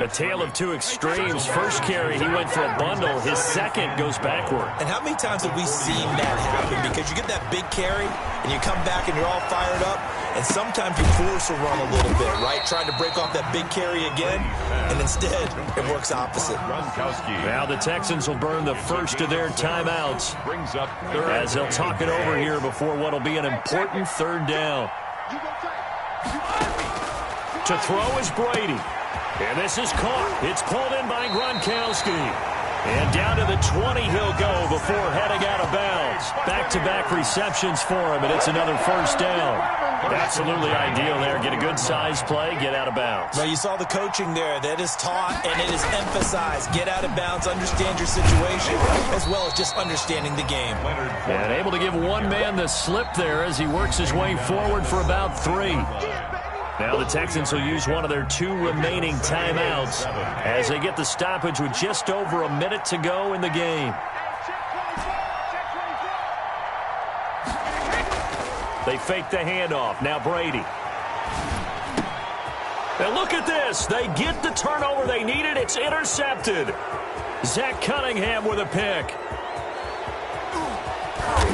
A tale of two extremes. First carry, he went for a bundle. His second goes backward. And how many times have we seen that happen? Because you get that big carry, and you come back and you're all fired up, and sometimes you force a run a little bit, right? Trying to break off that big carry again, and instead it works opposite. Now the Texans will burn the first of their timeouts as they'll talk it over here before what will be an important 3rd down. To throw is Brady. And this is caught. It's pulled in by Gronkowski. And down to the 20 he'll go before heading out of bounds. Back-to-back receptions for him, and it's another 1st down. Absolutely ideal there. Get a good size play, get out of bounds. Well, you saw the coaching there. That is taught and it is emphasized. Get out of bounds, understand your situation, as well as just understanding the game. And able to give one man the slip there as he works his way forward for about 3. Now the Texans will use one of their 2 remaining timeouts as they get the stoppage with just over a minute to go in the game. They fake the handoff. Now Brady. And look at this. They get the turnover they needed. It's intercepted. Zach Cunningham with a pick.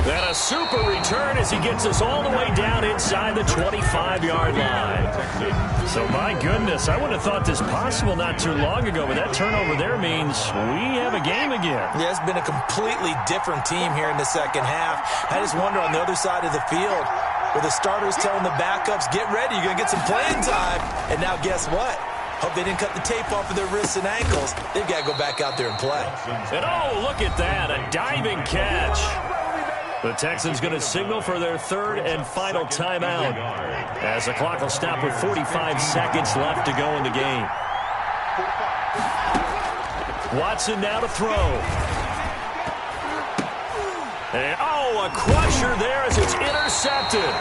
And a super return as he gets us all the way down inside the 25-yard line. So, my goodness, I wouldn't have thought this possible not too long ago, but that turnover there means we have a game again. Yeah, it's been a completely different team here in the second half. I just wonder on the other side of the field, where the starters telling the backups, get ready, you're going to get some playing time. And now guess what? Hope they didn't cut the tape off of their wrists and ankles. They've got to go back out there and play. And, oh, look at that, a diving catch. The Texans going to signal for their 3rd and final timeout as the clock will stop with 45 seconds left to go in the game. Watson now to throw. And, oh, a crusher there as it's intercepted.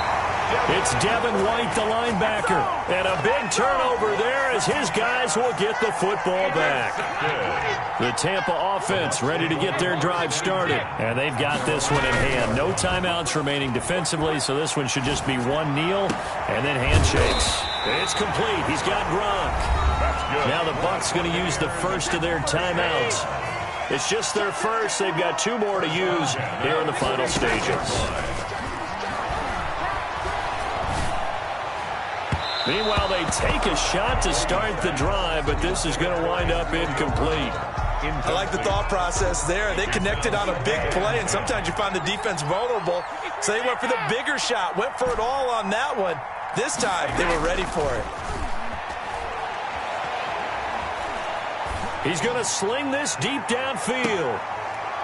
It's Devin White, the linebacker. And a big turnover there as his guys will get the football back. The Tampa offense ready to get their drive started. And they've got this one in hand. No timeouts remaining defensively, so this one should just be one kneel and then handshakes. It's complete. He's got Gronk. Now the Bucs going to use the first of their timeouts. It's just their first. They've got 2 more to use here in the final stages. Meanwhile, they take a shot to start the drive, but this is going to wind up incomplete. I like the thought process there. They connected on a big play, and sometimes you find the defense vulnerable. So they went for the bigger shot, went for it all on that one. This time, they were ready for it. He's going to sling this deep downfield.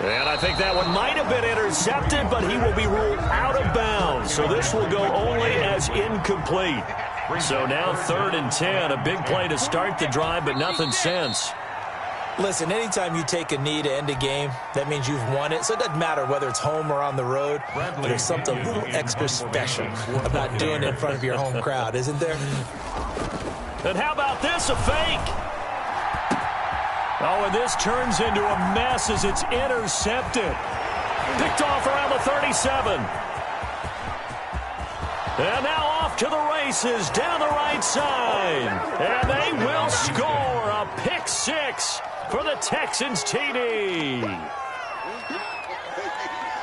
And I think that one might have been intercepted, but he will be ruled out of bounds. So this will go only as incomplete. So now 3rd and 10, a big play to start the drive, but nothing since. Listen, anytime you take a knee to end a game, that means you've won it. So it doesn't matter whether it's home or on the road. But there's something a little extra special about doing it in front of your home crowd, isn't there? And how about this, a fake? Oh, and this turns into a mess as it's intercepted. Picked off around the 37. And now off to the races down the right side. And they will score a pick 6 for the Texans TD.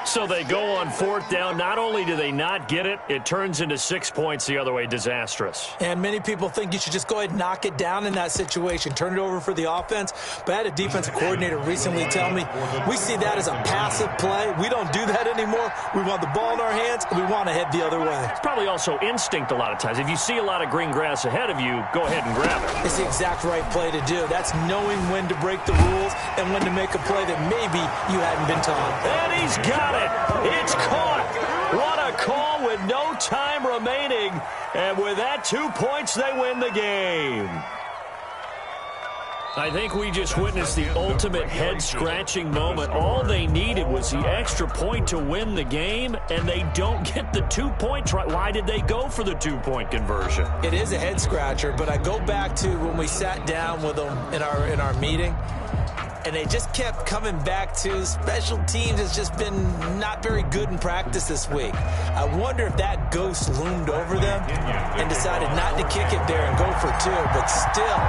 So they go on 4th down. Not only do they not get it, it turns into 6 points the other way. Disastrous. And many people think you should just go ahead and knock it down in that situation. Turn it over for the offense. But I had a defensive coordinator recently tell me, we see that as a passive play. We don't do that anymore. We want the ball in our hands, and we want to head the other way. It's probably also instinct a lot of times. If you see a lot of green grass ahead of you, go ahead and grab it. It's the exact right play to do. That's knowing when to break the rules and when to make a play that maybe you hadn't been taught. And he's got it. It's caught. What a call with no time remaining. And with that, 2 points, they win the game. I think we just witnessed the ultimate head-scratching moment. All they needed was the extra point to win the game, and they don't get the 2-point try. Why did they go for the 2-point conversion? It is a head-scratcher, but I go back to when we sat down with them in our meeting, and they just kept coming back to special teams has just been not very good in practice this week. I wonder if that ghost loomed over them and decided not to kick it there and go for 2, but still,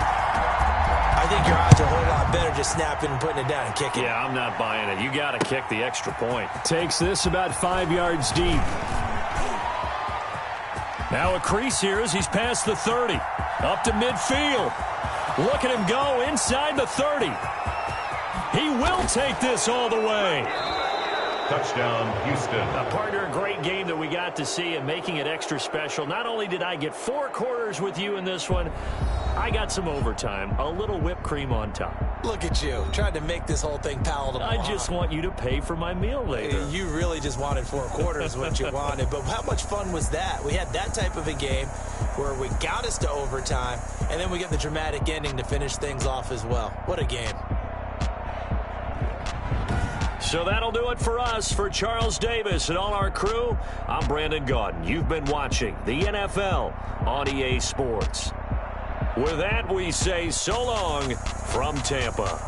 I think your odds are a whole lot better just snapping and putting it down and kicking. Yeah, I'm not buying it. You got to kick the extra point. Takes this about 5 yards deep. Now a crease here as he's past the 30. Up to midfield. Look at him go inside the 30. He will take this all the way. Touchdown, Houston. Partner, a great game that we got to see and making it extra special. Not only did I get 4 quarters with you in this one, I got some overtime, a little whipped cream on top. Look at you, trying to make this whole thing palatable. I just want you to pay for my meal later. You really just wanted 4 quarters, what you wanted. But how much fun was that? We had that type of a game where we got us to overtime, and then we get the dramatic ending to finish things off as well. What a game. So that'll do it for us. For Charles Davis and all our crew, I'm Brandon Gaudin. You've been watching the NFL on EA Sports. With that, we say so long from Tampa.